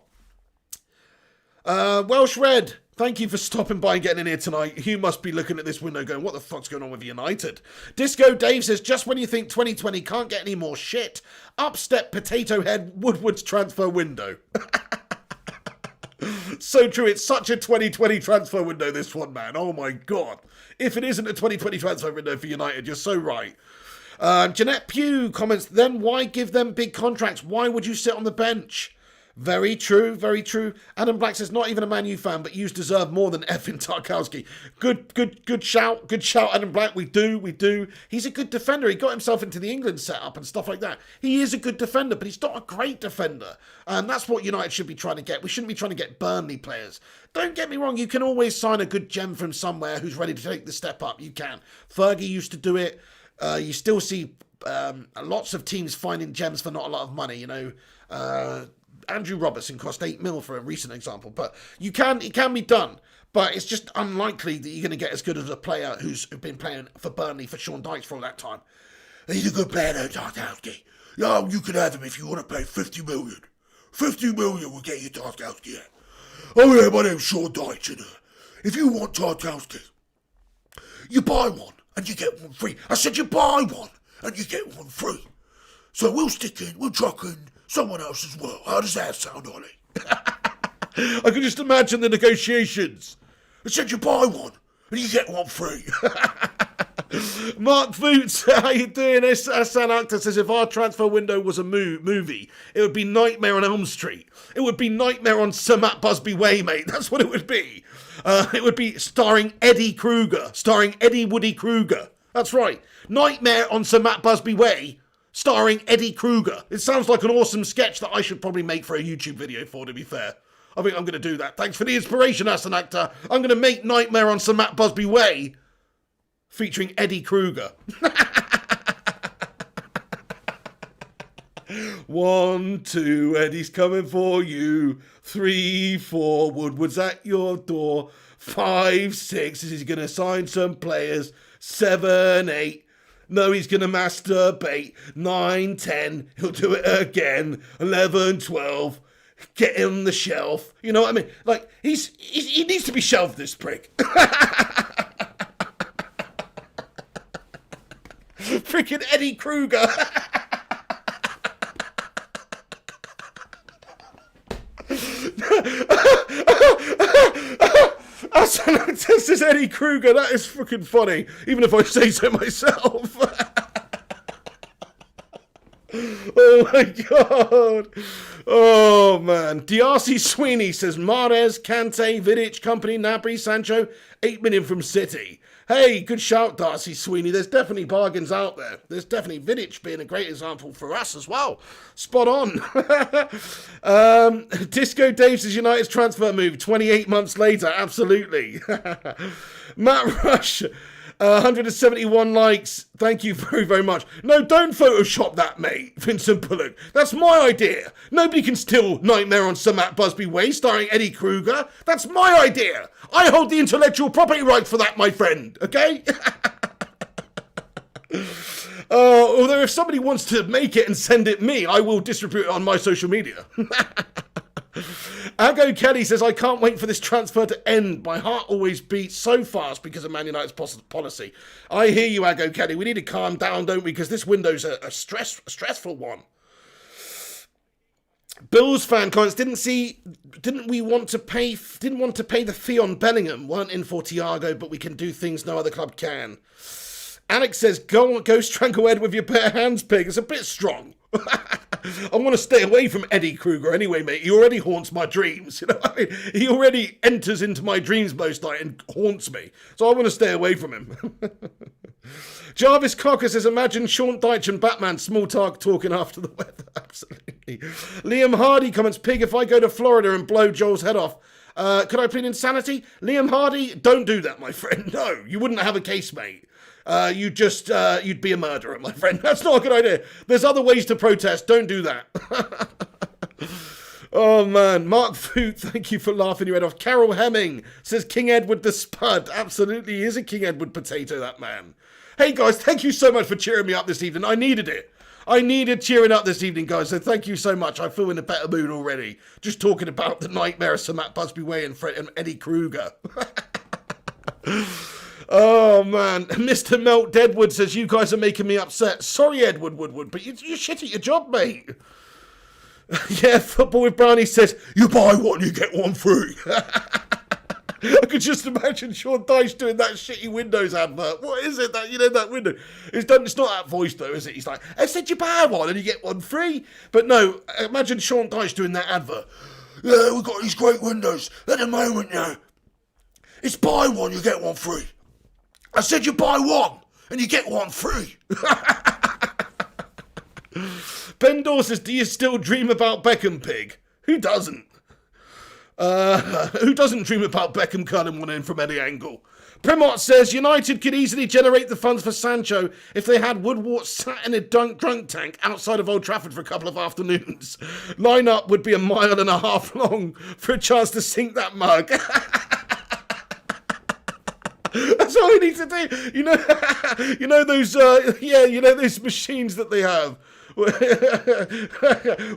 A: Welsh Red, thank you for stopping by and getting in here tonight. You must be looking at this window going, what the fuck's going on with United? Disco Dave says, just when you think 2020 can't get any more shit, up step Potato Head Woodward's transfer window. So true, it's such a 2020 transfer window, this one, man. Oh my God. If it isn't a 2020 transfer window for United, you're so right. Jeanette Pugh comments, then why give them big contracts? Why would you sit on the bench? Very true, very true. Adam Black says, not even a Man U fan, but yous deserve more than effing Tarkowski. Good shout, Adam Black. We do. He's a good defender. He got himself into the England setup and stuff like that. He is a good defender, but he's not a great defender. And that's what United should be trying to get. We shouldn't be trying to get Burnley players. Don't get me wrong, you can always sign a good gem from somewhere who's ready to take the step up. You can. Fergie used to do it. You still see lots of teams finding gems for not a lot of money, you know. Andrew Robertson cost 8 mil for a recent example, but it can be done. But it's just unlikely that you're going to get as good as a player who's been playing for Burnley for Sean Dyche for all that time. He's a good player though, Tarkowski. Yeah, you can have him if you want to pay 50 million. 50 million will get you Tarkowski. Oh yeah, my name's Sean Dyche, and if you want Tarkowski, you buy one and you get one free. I said you buy one and you get one free. So we'll chuck in someone else as well. How does that sound, Ollie? I can just imagine the negotiations. I said you buy one and you get one free. Mark Boots, how you doing? Hassan Akhtar says, if our transfer window was a movie, it would be Nightmare on Elm Street. It would be Nightmare on Sir Matt Busby Way, mate. That's what it would be. It would be starring Eddie Woody Kruger. That's right. Nightmare on Sir Matt Busby Way, starring Eddie Kruger. It sounds like an awesome sketch that I should probably make for a YouTube video for, to be fair. I think I'm going to do that. Thanks for the inspiration, Hassan Akhtar. I'm going to make Nightmare on Sir Matt Busby Way featuring Eddie Kruger. 1, 2, Eddie's coming for you. 3, 4, Woodward's at your door. 5, 6, is he going to sign some players? 7, 8, no, he's going to masturbate. 9, 10, he'll do it again. 11, 12, get on the shelf. You know what I mean? Like, he needs to be shelved, this prick. Freaking Eddie Kruger. This is Eddie Kruger. That is freaking funny, even if I say so myself. Oh my God. Oh man. DRC Sweeney says Mahrez, Kante, Vidic, Company, Gnabry, Sancho, 8 million from City. Hey, good shout, Darcy Sweeney. There's definitely bargains out there. There's definitely Vidic being a great example for us as well. Spot on. Disco Dave says United's transfer move 28 months later. Absolutely. Matt Rush. 171 likes. Thank you very, very much. No, don't Photoshop that, mate. Vincent Bullock. That's my idea. Nobody can steal Nightmare on Sir Matt Busby Way starring Eddie Kruger. That's my idea. I hold the intellectual property rights for that, my friend. Okay? Although if somebody wants to make it and send it me, I will distribute it on my social media. Ago Kelly says, I can't wait for this transfer to end. My heart always beats so fast because of Man United's policy. I hear you, Ago Kelly. We need to calm down, don't we? Because this window's a stressful one. Bills fan comments, didn't want to pay the fee on Bellingham. Weren't in for Thiago, but we can do things no other club can. Alex says, go strangle Ed with your bare hands, pig. It's a bit strong. I want to stay away from Eddie Kruger anyway, mate. He already haunts my dreams. You know what I mean? He already enters into my dreams most night and haunts me. So I want to stay away from him. Jarvis Cocker says, imagine Sean Dyche and Batman small talk talking after the weather. Absolutely. Liam Hardy comments, pig, if I go to Florida and blow Joel's head off, could I plead insanity? Liam Hardy, don't do that, my friend. No, you wouldn't have a case, mate. You'd be a murderer, my friend. That's not a good idea. There's other ways to protest. Don't do that. Oh, man. Mark Foot, thank you for laughing your head off. Carol Hemming says King Edward the Spud. Absolutely, he is a King Edward potato, that man. Hey, guys, thank you so much for cheering me up this evening. I needed it. I needed cheering up this evening, guys, so thank you so much. I feel in a better mood already. Just talking about the nightmare of Sir Matt Busby Way and Eddie Kruger. Oh, man. Mr. Melt Deadwood says, you guys are making me upset. Sorry, Edward Woodward, but you're shit at your job, mate. Yeah, Football with Brownie says, you buy one, you get one free. I could just imagine Sean Dyche doing that shitty Windows advert. What is it that, that window? It's not that voice though, is it? He's like, I said you buy one and you get one free. But no, imagine Sean Dyche doing that advert. Yeah, we've got these great windows. At the moment, it's buy one, you get one free. I said you buy one and you get one free. Ben Dawes says, do you still dream about Beckham, pig? Who doesn't? Who doesn't dream about Beckham curling one in from any angle? Primot says, United could easily generate the funds for Sancho if they had Woodward sat in a drunk tank outside of Old Trafford for a couple of afternoons. Line-up would be 1.5 miles long for a chance to sink that mug. That's all we need to do. You know those those machines that they have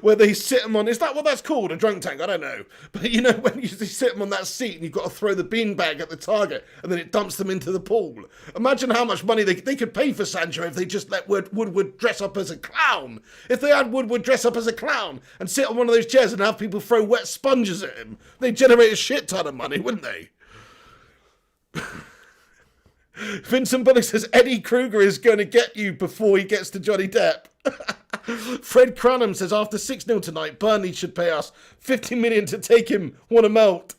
A: where they sit them on. Is that what that's called? A drunk tank? I don't know. But when you sit them on that seat and you've got to throw the beanbag at the target and then it dumps them into the pool. Imagine how much money they could pay for Sancho if they just let Woodward dress up as a clown. If they had Woodward dress up as a clown and sit on one of those chairs and have people throw wet sponges at him, they'd generate a shit ton of money, wouldn't they? Vincent Bullock says Eddie Kruger is going to get you before he gets to Johnny Depp. Fred Cranham says after 6-0 tonight, Burnley should pay us 50 million to take him. Wanna melt?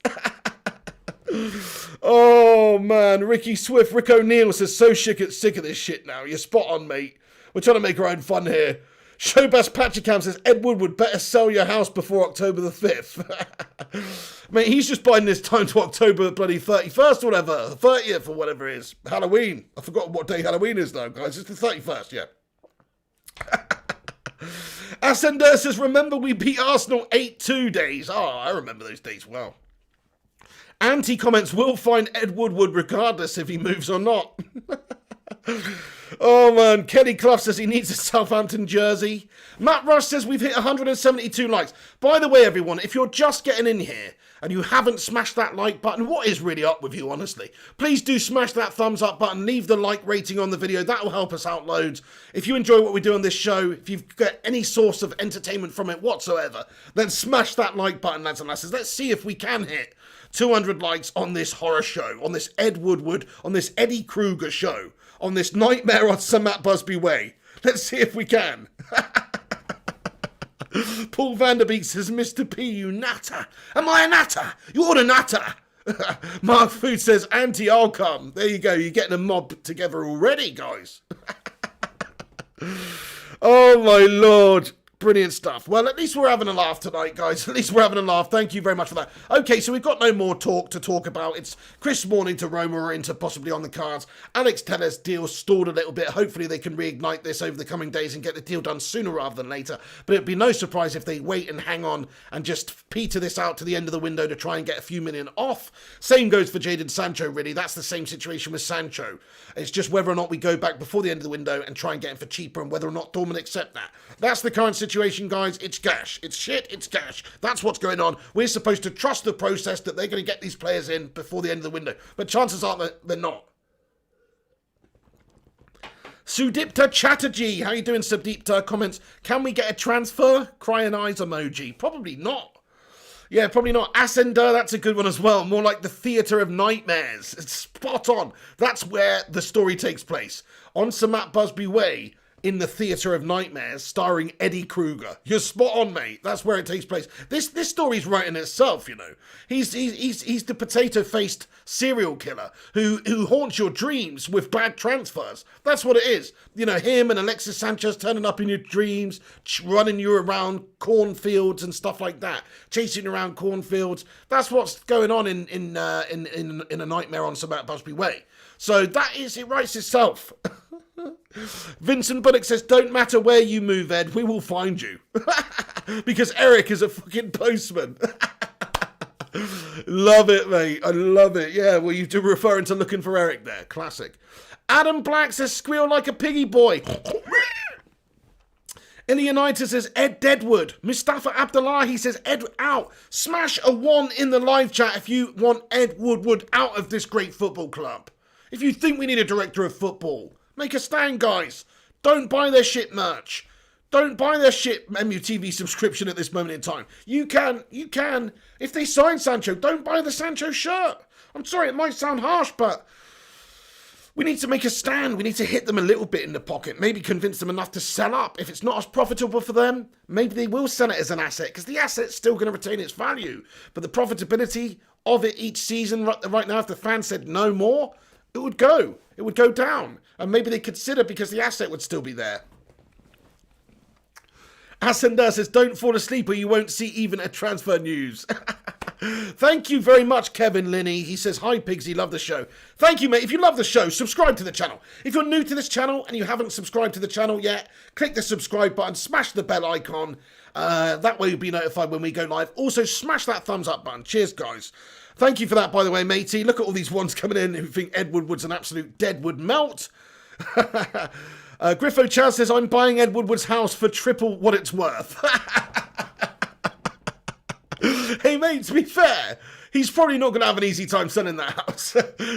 A: Oh man, Ricky Swift, Rick O'Neill says so sick of this shit now. You're spot on, mate. We're trying to make our own fun here. Showbass Patchicam says Ed Woodward better sell your house before October the 5th. Mate, he's just buying this time to October the bloody 31st or whatever, 30th or whatever it is. Halloween. I forgot what day Halloween is though, guys. It's the 31st, yeah. Ascender says, remember we beat Arsenal 8-2 days. Oh, I remember those days well. Anti comments, will find Ed Woodward regardless if he moves or not. Oh man, Kenny Clough says he needs a Southampton jersey. Matt Rush says we've hit 172 likes. By the way, everyone, if you're just getting in here and you haven't smashed that like button, what is really up with you, honestly? Please do smash that thumbs up button, leave the like rating on the video. That will help us out loads. If you enjoy what we do on this show, if you've got any source of entertainment from it whatsoever, then smash that like button, lads and lasses. Let's see if we can hit 200 likes on this horror show, on this Ed Woodward, on this Eddie Kruger show, on this Nightmare on Sir Matt Busby Way. Let's see if we can. Paul Vanderbeek says, Mr. P, you nutter. Am I a nutter? You're a nutter. Mark Food says, Auntie, I'll come. There you go. You're getting a mob together already, guys. Oh, my Lord. Brilliant stuff. Well, at least we're having a laugh tonight, guys. At least we're having a laugh. Thank you very much for that. Okay, so we've got no more talk to talk about. It's Chris Morning to Roma or Inter possibly on the cards. Alex Tellez deal stalled a little bit. Hopefully they can reignite this over the coming days and get the deal done sooner rather than later. But it'd be no surprise if they wait and hang on and just peter this out to the end of the window to try and get a few million off. Same goes for Jadon Sancho, really. That's the same situation with Sancho. It's just whether or not we go back before the end of the window and try and get him for cheaper and whether or not Dortmund accept that. That's the current situation, guys. It's cash. It's shit. It's cash. That's what's going on. We're supposed to trust the process that they're going to get these players in before the end of the window. But chances are that they're not. Sudipta Chatterjee. How you doing, Sudipta? Comments. Can we get a transfer? Crying eyes emoji. Probably not. Yeah, probably not. Ascender, that's a good one as well. More like the Theatre of Nightmares. It's spot on. That's where the story takes place. On Sir Matt Busby Way, in the Theatre of Nightmares, starring Eddie Kruger. You're spot on, mate. That's where it takes place. This story's right in itself, you know. He's the potato-faced serial killer who haunts your dreams with bad transfers. That's what it is. You know, him and Alexis Sanchez turning up in your dreams, running you around cornfields and stuff like that, chasing you around cornfields. That's what's going on in A Nightmare on Sir Matt Busby Way. So it writes itself. Vincent Bullock says, don't matter where you move, Ed, we will find you. Because Eric is a fucking postman. Love it, mate. I love it. Yeah, well, you're referring to looking for Eric there. Classic. Adam Black says, squeal like a piggy boy. Ilionitis says, Ed Deadwood. Mustafa Abdullahi says, Ed out. Smash a 1 in the live chat if you want Ed Woodward out of this great football club. If you think we need a director of football. Make a stand, guys. Don't buy their shit merch. Don't buy their shit MUTV subscription at this moment in time. You can. If they sign Sancho, don't buy the Sancho shirt. I'm sorry, it might sound harsh, but we need to make a stand. We need to hit them a little bit in the pocket. Maybe convince them enough to sell up. If it's not as profitable for them, maybe they will sell it as an asset because the asset's still going to retain its value. But the profitability of it each season right now, if the fans said no more, it would go. It would go down. And maybe they consider because the asset would still be there. Ascender says, don't fall asleep or you won't see even a transfer news. Thank you very much, Kevin Linney. He says, hi, Pigsy, love the show. Thank you, mate. If you love the show, subscribe to the channel. If you're new to this channel and you haven't subscribed to the channel yet, click the subscribe button, smash the bell icon. That way you'll be notified when we go live. Also, smash that thumbs up button. Cheers, guys. Thank you for that, by the way, matey. Look at all these ones coming in who think Ed Woodward's an absolute deadwood melt. Griffo Chaz says, I'm buying Ed Woodward's house for triple what it's worth. Hey, mate, to be fair, he's probably not going to have an easy time selling that house.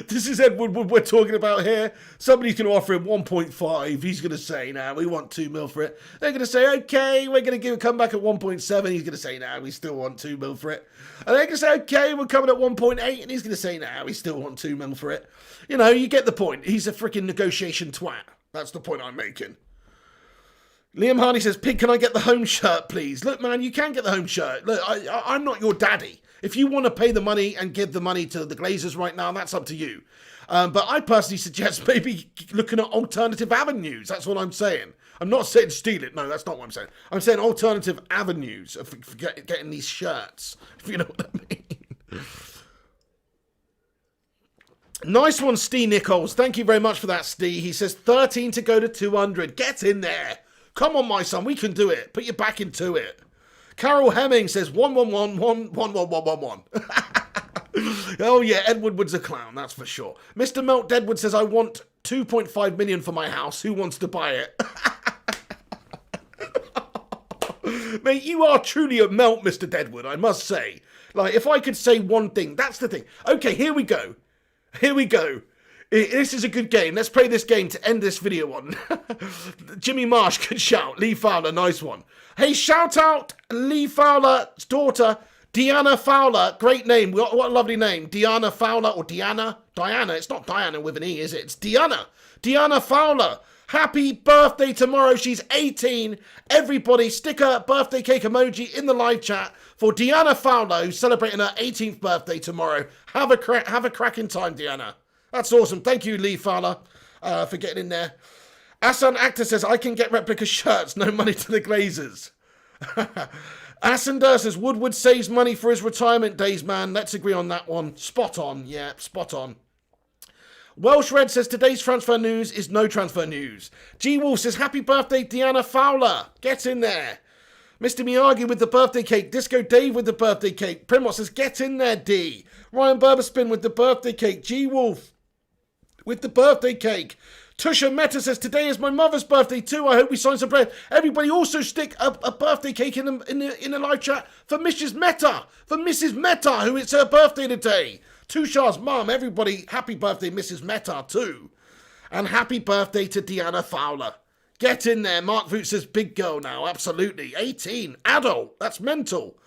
A: This is Ed Woodward we're talking about here. Somebody's going to offer him 1.5. He's going to say, nah, we want 2 mil for it. They're going to say, okay, we're going to come back at 1.7. He's going to say, nah, we still want 2 mil for it. And they're going to say, okay, we're coming at 1.8. And he's going to say, nah, we still want 2 mil for it. You know, you get the point. He's a freaking negotiation twat. That's the point I'm making. Liam Harney says, Pig, can I get the home shirt, please? Look, man, you can get the home shirt. Look, I'm not your daddy. If you want to pay the money and give the money to the Glazers right now, that's up to you. But I personally suggest maybe looking at alternative avenues. That's what I'm saying. I'm not saying steal it. No, that's not what I'm saying. I'm saying alternative avenues for getting these shirts, if you know what I mean. Nice one, Steve Nichols. Thank you very much for that, Steve. He says 13 to go to 200. Get in there. Come on, my son. We can do it. Put your back into it. Carol Hemming says 111111111. Oh, yeah. Ed Woodward's a clown. That's for sure. Mr. Melt Deadwood says, I want 2.5 million for my house. Who wants to buy it? Mate, you are truly a melt, Mr. Deadwood, I must say. Like, if I could say one thing, that's the thing. Okay, here we go. Here we go. This is a good game. Let's play this game to end this video on. Jimmy Marsh could shout. Lee Fowler, nice one. Hey, shout out Lee Fowler's daughter, Deanna Fowler. Great name. What a lovely name. Deanna Fowler or Diana. Diana. It's not Diana with an E, is it? It's Deanna. Deanna Fowler. Happy birthday tomorrow. She's 18. Everybody stick a birthday cake emoji in the live chat for Deanna Fowler, who's celebrating her 18th birthday tomorrow. Have a cracking time, Deanna. That's awesome. Thank you, Lee Fowler, for getting in there. Asan Actor says, I can get replica shirts. No money to the Glazers. Asander says, Woodward saves money for his retirement days, man. Let's agree on that one. Spot on. Yeah, spot on. Welsh Red says, today's transfer news is no transfer news. G Wolf says, happy birthday, Deanna Fowler. Get in there. Mr. Miyagi with the birthday cake. Disco Dave with the birthday cake. Primos says, get in there, D. Ryan Berberspin with the birthday cake. G Wolf with the birthday cake. Tusha Meta says, today is my mother's birthday too. I hope we sign some bread. Everybody also stick a birthday cake in the live chat for Mrs. Meta. For Mrs. Meta, who it's her birthday today. Tusha's mum, everybody, happy birthday, Mrs. Meta too. And happy birthday to Deanna Fowler. Get in there. Mark Voot says, big girl now, absolutely. 18, adult, that's mental.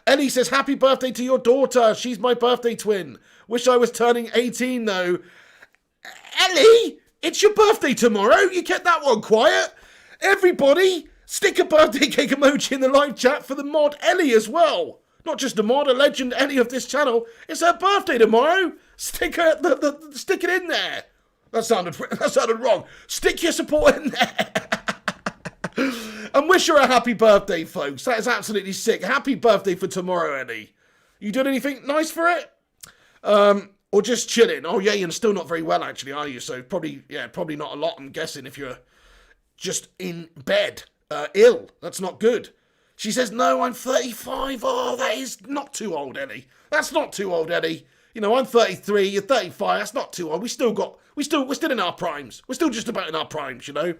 A: Ellie says, happy birthday to your daughter. She's my birthday twin. Wish I was turning 18 though. Ellie, it's your birthday tomorrow. You kept that one quiet. Everybody, stick a birthday cake emoji in the live chat for the mod Ellie as well. Not just a mod, a legend Ellie of this channel. It's her birthday tomorrow. Stick it in there. That sounded wrong. Stick your support in there. And wish her a happy birthday, folks. That is absolutely sick. Happy birthday for tomorrow, Ellie. You doing anything nice for it? Or just chilling? Oh, yeah, you're still not very well, actually, are you? So probably not a lot, I'm guessing, if you're just in bed, ill. That's not good. She says, no, I'm 35. Oh, that is not too old, Ellie. That's not too old, Ellie. You know, I'm 33, you're 35. That's not too old. We're still in our primes. We're still just about in our primes, you know.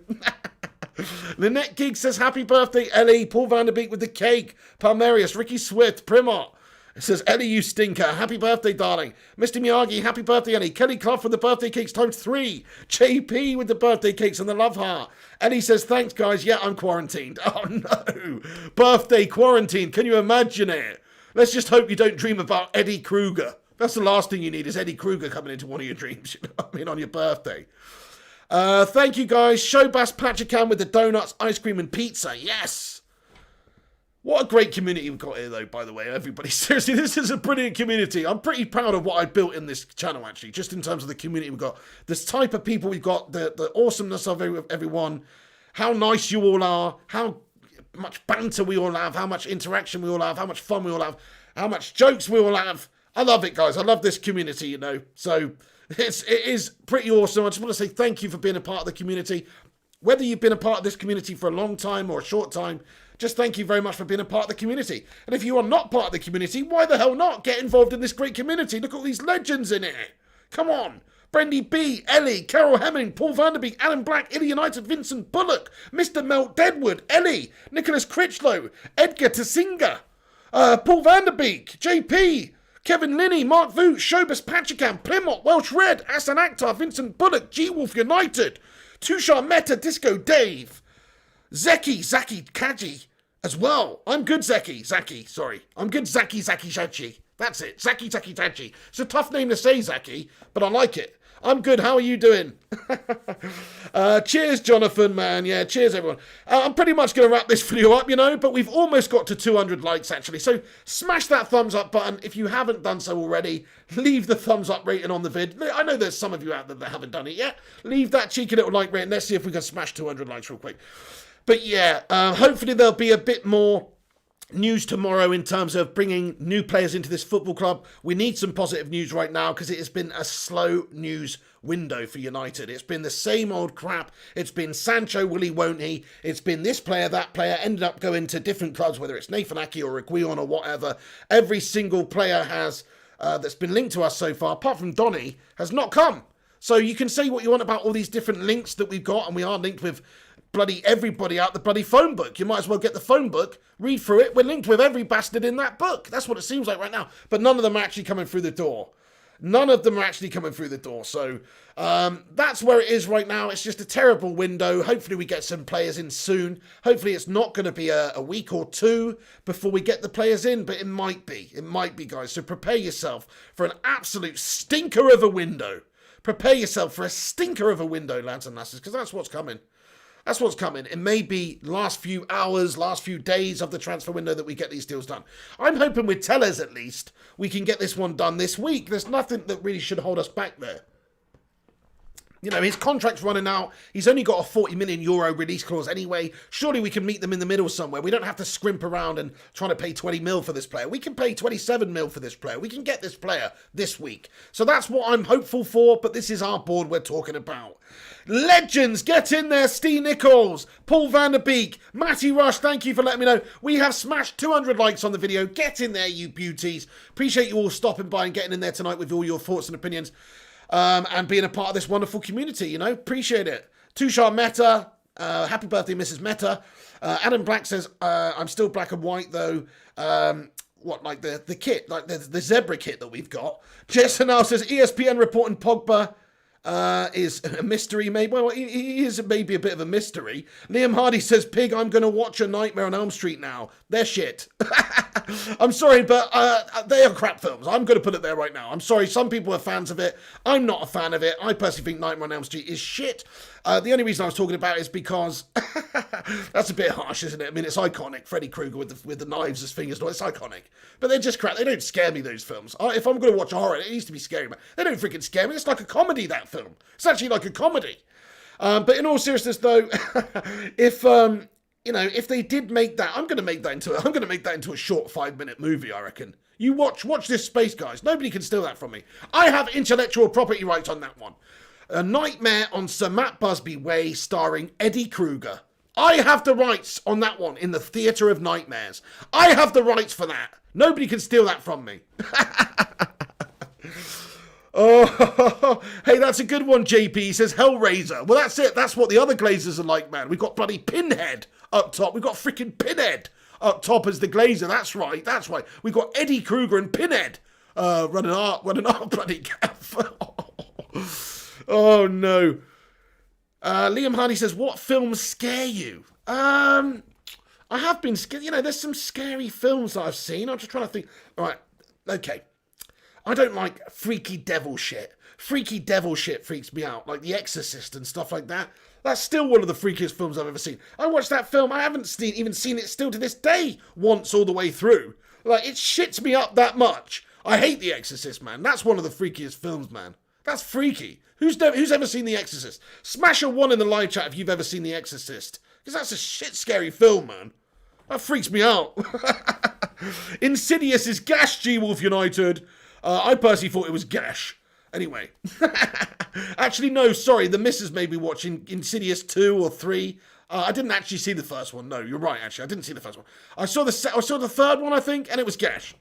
A: Lynette Giggs says, happy birthday, Ellie. Paul Vanderbeek with the cake. Palmerius, Ricky Swift, Primot. It says, Ellie, you stinker. Happy birthday, darling. Mr. Miyagi, happy birthday, Ellie. Kelly Clough with the birthday cakes ×3. JP with the birthday cakes and the love heart. Ellie says, thanks, guys. Yeah, I'm quarantined. Oh, no. Birthday quarantine. Can you imagine it? Let's just hope you don't dream about Eddie Kruger. That's the last thing you need is Eddie Kruger coming into one of your dreams, you know what I mean, on your birthday. Thank you, guys. Showbass Patchacan with the donuts, ice cream, and pizza. Yes. What a great community we've got here, though, by the way, everybody. Seriously, this is a brilliant community. I'm pretty proud of what I built in this channel, actually, just in terms of the community we've got. This type of people we've got, the awesomeness of everyone, how nice you all are, how much banter we all have, how much interaction we all have, how much fun we all have, how much jokes we all have. I love it, guys. I love this community, you know. So it is pretty awesome. I just want to say thank you for being a part of the community. Whether you've been a part of this community for a long time or a short time, just thank you very much for being a part of the community. And if you are not part of the community, why the hell not get involved in this great community? Look at all these legends in it. Come on. Brendy B, Ellie, Carol Hemming, Paul Vanderbeek, Alan Black, Illy United, Vincent Bullock, Mr. Melt Deadwood, Ellie, Nicholas Critchlow, Edgar Tasinga, Paul Vanderbeek, JP, Kevin Linney, Mark Voot, Showbus Patchicam, Plymouth, Welsh Red, Asan Akhtar, Vincent Bullock, G-Wolf United, Tushar Meta, Disco Dave, Zeki Kaji as well. I'm good, Zaki, sorry. I'm good, Zaki Shachi. That's it, Zaki Tachi. It's a tough name to say, Zaki, but I like it. I'm good, how are you doing? Cheers, Jonathan, man. Yeah, cheers, everyone. I'm pretty much going to wrap this video up, you know, but we've almost got to 200 likes, actually. So smash that thumbs up button. If you haven't done so already, leave the thumbs up rating on the vid. I know there's some of you out there that haven't done it yet. Leave that cheeky little like rating. Let's see if we can smash 200 likes real quick. But yeah, hopefully there'll be a bit more news tomorrow in terms of bringing new players into this football club. We need some positive news right now because it has been a slow news window for United. It's been the same old crap. It's been Sancho, will he, won't he? It's been this player, that player, ended up going to different clubs, whether it's Nathan Ake or Reguilon or whatever. Every single player has that's been linked to us so far, apart from Donny, has not come. So you can say what you want about all these different links that we've got, and we are linked with bloody everybody out the bloody phone book. You might as well get the phone book, read through it. We're linked with every bastard in that book. That's what it seems like right now. But none of them are actually coming through the door. None of them are actually coming through the door. So that's where it is right now. It's just a terrible window. Hopefully we get some players in soon. Hopefully it's not going to be a week or two before we get the players in. But it might be. It might be, guys. So prepare yourself for an absolute stinker of a window. Prepare yourself for a stinker of a window, lads and lasses, because that's what's coming. That's what's coming. It may be last few hours, last few days of the transfer window that we get these deals done. I'm hoping with Tellers, at least, we can get this one done this week. There's nothing that really should hold us back there. You know, his contract's running out. He's only got a €40 million release clause anyway. Surely we can meet them in the middle somewhere. We don't have to scrimp around and trying to pay 20 mil for this player. We can pay 27 mil for this player. We can get this player this week. So that's what I'm hopeful for, but this is our board we're talking about. Legends, get in there. Steve Nichols, Paul van der Beek, Matty Rush, thank you for letting me know. We have smashed 200 likes on the video. Get in there, you beauties. Appreciate you all stopping by and getting in there tonight with all your thoughts and opinions. And being a part of this wonderful community, you know, appreciate it. Tushar Mehta, happy birthday, Mrs. Mehta. Adam Black says, I'm still black and white though. What, like the kit, like the zebra kit that we've got. Jason now says, ESPN reporting Pogba is a mystery, maybe. Well, he is maybe a bit of a mystery. Liam Hardy says, Pig, I'm going to watch A Nightmare on Elm Street now. They're shit. I'm sorry, but they are crap films. I'm going to put it there right now. I'm sorry, some people are fans of it. I'm not a fan of it. I personally think Nightmare on Elm Street is shit. The only reason I was talking about it is because that's a bit harsh, isn't it? I mean, it's iconic. Freddy Krueger with the knives as fingers. It's iconic. But they're just crap. They don't scare me, those films. If I'm going to watch a horror, it needs to be scary. But they don't freaking scare me. It's like a comedy, that film. It's actually like a comedy. But in all seriousness, though, if they did make that, I'm going to make that into a short 5-minute movie, I reckon. You watch this space, guys. Nobody can steal that from me. I have intellectual property rights on that one. A Nightmare on Sir Matt Busby Way starring Eddie Kruger. I have the rights on that one in the Theatre of Nightmares. I have the rights for that. Nobody can steal that from me. Oh, hey, that's a good one, JP. He says Hellraiser. Well, that's it. That's what the other Glazers are like, man. We've got bloody Pinhead up top. We've got freaking Pinhead up top as the Glazer. That's right. That's right. We've got Eddie Kruger and Pinhead running our bloody gaff. Oh, no. Liam Hardy says, what films scare you? I have been scared. You know, there's some scary films that I've seen. I'm just trying to think. All right. Okay. I don't like freaky devil shit. Freaky devil shit freaks me out. Like The Exorcist and stuff like that. That's still one of the freakiest films I've ever seen. I watched that film. I haven't even seen it still to this day once all the way through. Like, it shits me up that much. I hate The Exorcist, man. That's one of the freakiest films, man. That's freaky. Who's ever seen The Exorcist? Smash a 1 in the live chat if you've ever seen The Exorcist. Because that's a shit scary film, man. That freaks me out. Insidious is Gash, G-Wolf United. I personally thought it was Gash. Anyway. Actually, no, sorry. The missus made me watch Insidious 2 or 3. I didn't actually see the first one. No, you're right, actually. I didn't see the first one. I saw the third one, I think, and it was Gash.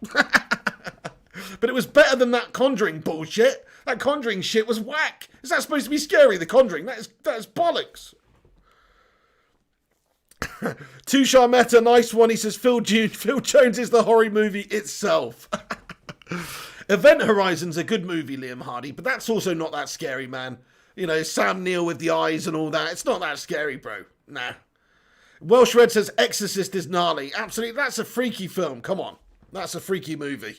A: But it was better than that Conjuring bullshit. That Conjuring shit was whack. Is that supposed to be scary, the Conjuring? That is bollocks. Tushar Mehta, nice one. He says, Phil Jones is the horror movie itself. Event Horizon's a good movie, Liam Hardy, but that's also not that scary, man. You know, Sam Neill with the eyes and all that. It's not that scary, bro. Nah. Welsh Red says, Exorcist is gnarly. Absolutely, that's a freaky film. Come on. That's a freaky movie.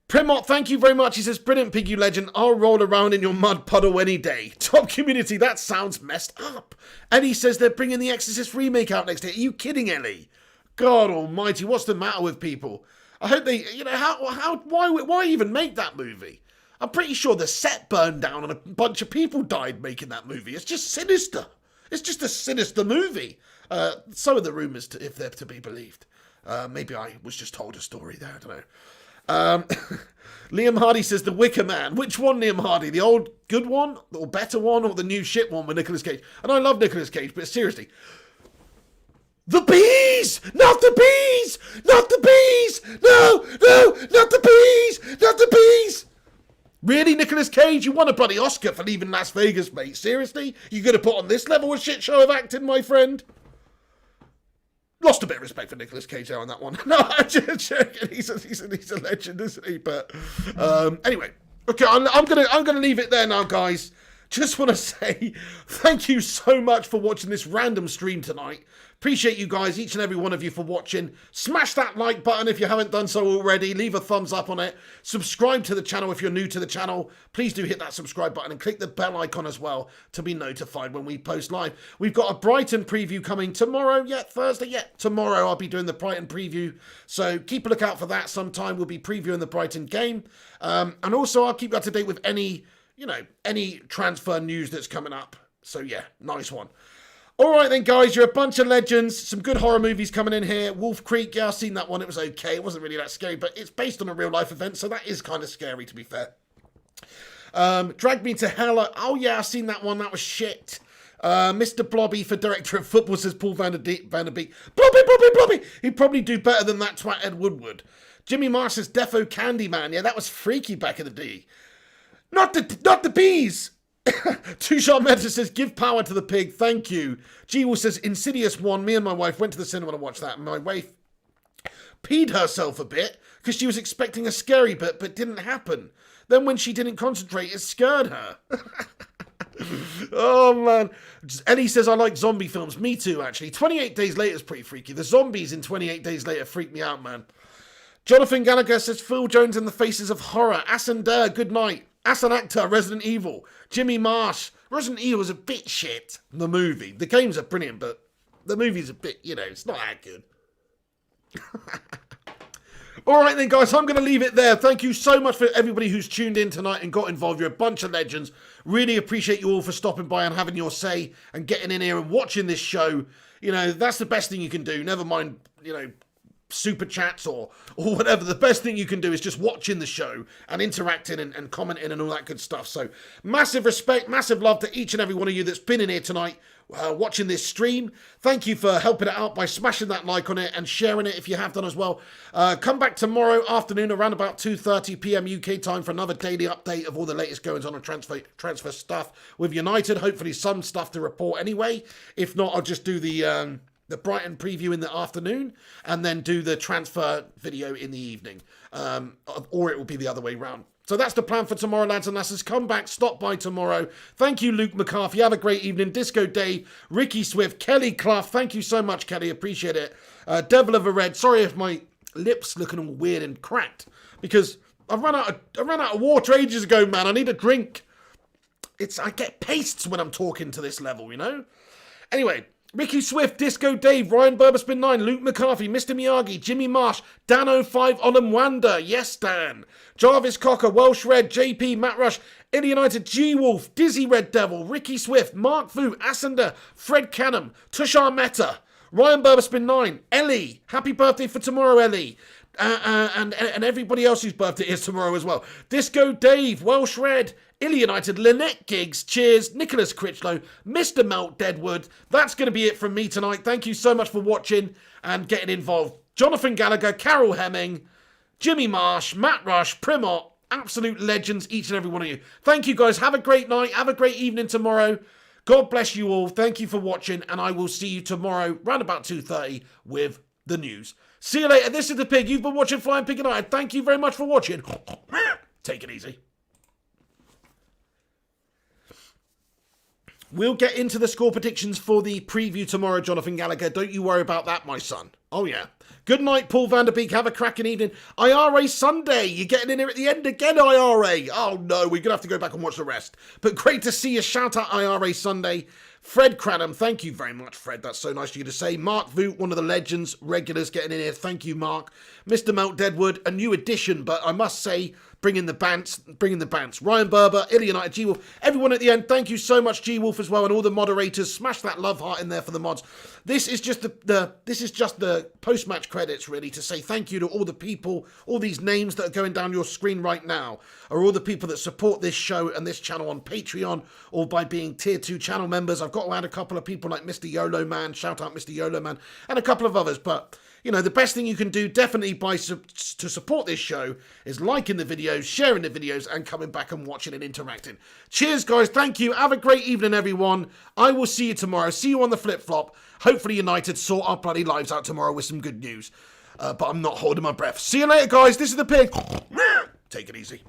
A: Primot, thank you very much. He says, brilliant, Pig, you legend. I'll roll around in your mud puddle any day. Top community, that sounds messed up. And he says they're bringing the Exorcist remake out next year. Are you kidding, Ellie? God almighty, what's the matter with people? I hope they, you know, why even make that movie? I'm pretty sure the set burned down and a bunch of people died making that movie. It's just sinister. It's just a sinister movie. So are the rumours, if they're to be believed. Maybe I was just told a story there, I don't know. Liam Hardy says The Wicker Man. Which one, Liam Hardy? The old good one, or better one, or the new shit one with Nicolas Cage? And I love Nicolas Cage, but seriously, the bees! Not the bees! Not the bees! No! Not the bees! Not the bees! Really, Nicolas Cage? You won a bloody Oscar for leaving Las Vegas, mate. Seriously? You gonna put on this level of shit show of acting, my friend? Lost a bit of respect for Nicolas Cage there on that one. No, I'm just joking. He's a legend, isn't he? But anyway, okay, I'm gonna leave it there now, guys. just want to say thank you so much for watching this random stream tonight. Appreciate you guys, each and every one of you, for watching. Smash that like button if you haven't done so already. Leave a thumbs up on it. Subscribe to the channel if you're new to the channel. Please do hit that subscribe button and click the bell icon as well to be notified when we post live. We've got a Brighton preview coming tomorrow. Yeah, Thursday. Yeah, tomorrow I'll be doing the Brighton preview. So keep a lookout for that sometime. We'll be previewing the Brighton game. And also I'll keep you up to date with any transfer news that's coming up. So yeah, nice one. All right then, guys, you're a bunch of legends. Some good horror movies coming in here. Wolf Creek, yeah, I've seen that one. It was okay. It wasn't really that scary, but it's based on a real-life event, so that is kind of scary, to be fair. Drag Me to Hell. Oh, yeah, I've seen that one. That was shit. Mr. Blobby for Director of Football, says Paul Vanderbeek. Blobby. He'd probably do better than that twat Ed Woodward. Jimmy Marsh says Defo Candyman. Yeah, that was freaky back in the day. Not the bees. Too Sharp Meta says, give power to the pig. Thank you. G-Will says, Insidious 1. Me and my wife went to the cinema to watch that. And my wife peed herself a bit because she was expecting a scary bit, but didn't happen. Then when she didn't concentrate, it scared her. Oh, man. Ellie says, I like zombie films. Me too, actually. 28 Days Later is pretty freaky. The zombies in 28 Days Later freak me out, man. Jonathan Gallagher says, Phil Jones and the Faces of Horror. Asander, good night. Asan Akhtar, Resident Evil. Jimmy Marsh. Resident Evil is a bit shit, the movie. The games are brilliant, but the movie's a bit, it's not that good. All right then, guys, I'm going to leave it there. Thank you so much for everybody who's tuned in tonight and got involved. You're a bunch of legends. Really appreciate you all for stopping by and having your say and getting in here and watching this show. That's the best thing you can do. Never mind, super chats or whatever. The best thing you can do is just watching the show and interacting and commenting and all that good stuff. So massive respect, massive love to each and every one of you that's been in here tonight watching this stream. Thank you for helping it out by smashing that like on it and sharing it if you have done as well. Come back tomorrow afternoon around about 2:30 p.m. UK time for another daily update of all the latest goings on and transfer stuff with United. Hopefully some stuff to report anyway. If not, I'll just do the Brighton preview in the afternoon and then do the transfer video in the evening. Or it will be the other way round. So that's the plan for tomorrow, lads and lasses. Come back, stop by tomorrow. Thank you, Luke McCarthy. Have a great evening. Disco Dave, Ricky Swift, Kelly Clough. Thank you so much, Kelly. Appreciate it. Devil of a Red. Sorry if my lips looking all weird and cracked because I ran out of water ages ago, man. I need a drink. I get pastes when I'm talking to this level, Anyway. Ricky Swift, Disco Dave, Ryan Burberspin 9, Luke McCarthy, Mr. Miyagi, Jimmy Marsh, Dan05, Olamwanda, yes Dan, Jarvis Cocker, Welsh Red, JP, Matt Rush, Illy United, G-Wolf, Dizzy Red Devil, Ricky Swift, Mark Fu, Asander, Fred Canham, Tushar Mehta, Ryan Burberspin 9, Ellie, happy birthday for tomorrow, Ellie. And everybody else whose birthday is tomorrow as well. Disco Dave, Welsh Red, Illy United, Lynette Giggs, cheers, Nicholas Critchlow, Mr. Melt Deadwood. That's going to be it from me tonight. Thank you so much for watching and getting involved. Jonathan Gallagher, Carol Hemming, Jimmy Marsh, Matt Rush, Primot, absolute legends, each and every one of you. Thank you guys. Have a great night. Have a great evening tomorrow. God bless you all. Thank you for watching, and I will see you tomorrow around about 2:30 with the news. See you later. This is The Pig. You've been watching Flying Pig United. Thank you very much for watching. Take it easy. We'll get into the score predictions for the preview tomorrow, Jonathan Gallagher. Don't you worry about that, my son. Oh, yeah. Good night, Paul Vanderbeek. Have a cracking evening. IRA Sunday. You're getting in here at the end again, IRA. Oh, no. We're going to have to go back and watch the rest. But great to see you. Shout out IRA Sunday. Fred Cranham, thank you very much, Fred. That's so nice of you to say. Mark Voot, one of the legends, regulars getting in here. Thank you, Mark. Mr. Mount Deadwood, a new addition, but I must say, bringing the bants. Ryan Berber, Illy United, G-Wolf, everyone at the end. Thank you so much, G-Wolf, as well, and all the moderators. Smash that love heart in there for the mods. This is just the post-match credits, really, to say thank you to all the people, all these names that are going down your screen right now, are all the people that support this show and this channel on Patreon or by being Tier 2 channel members. I've got to add a couple of people like Mr. YOLO Man, shout out Mr. YOLO Man, and a couple of others, but you know, the best thing you can do definitely to support this show is liking the videos, sharing the videos, and coming back and watching and interacting. Cheers, guys. Thank you. Have a great evening, everyone. I will see you tomorrow. See you on the flip-flop. Hopefully United sort our bloody lives out tomorrow with some good news. But I'm not holding my breath. See you later, guys. This is The Pig. Take it easy.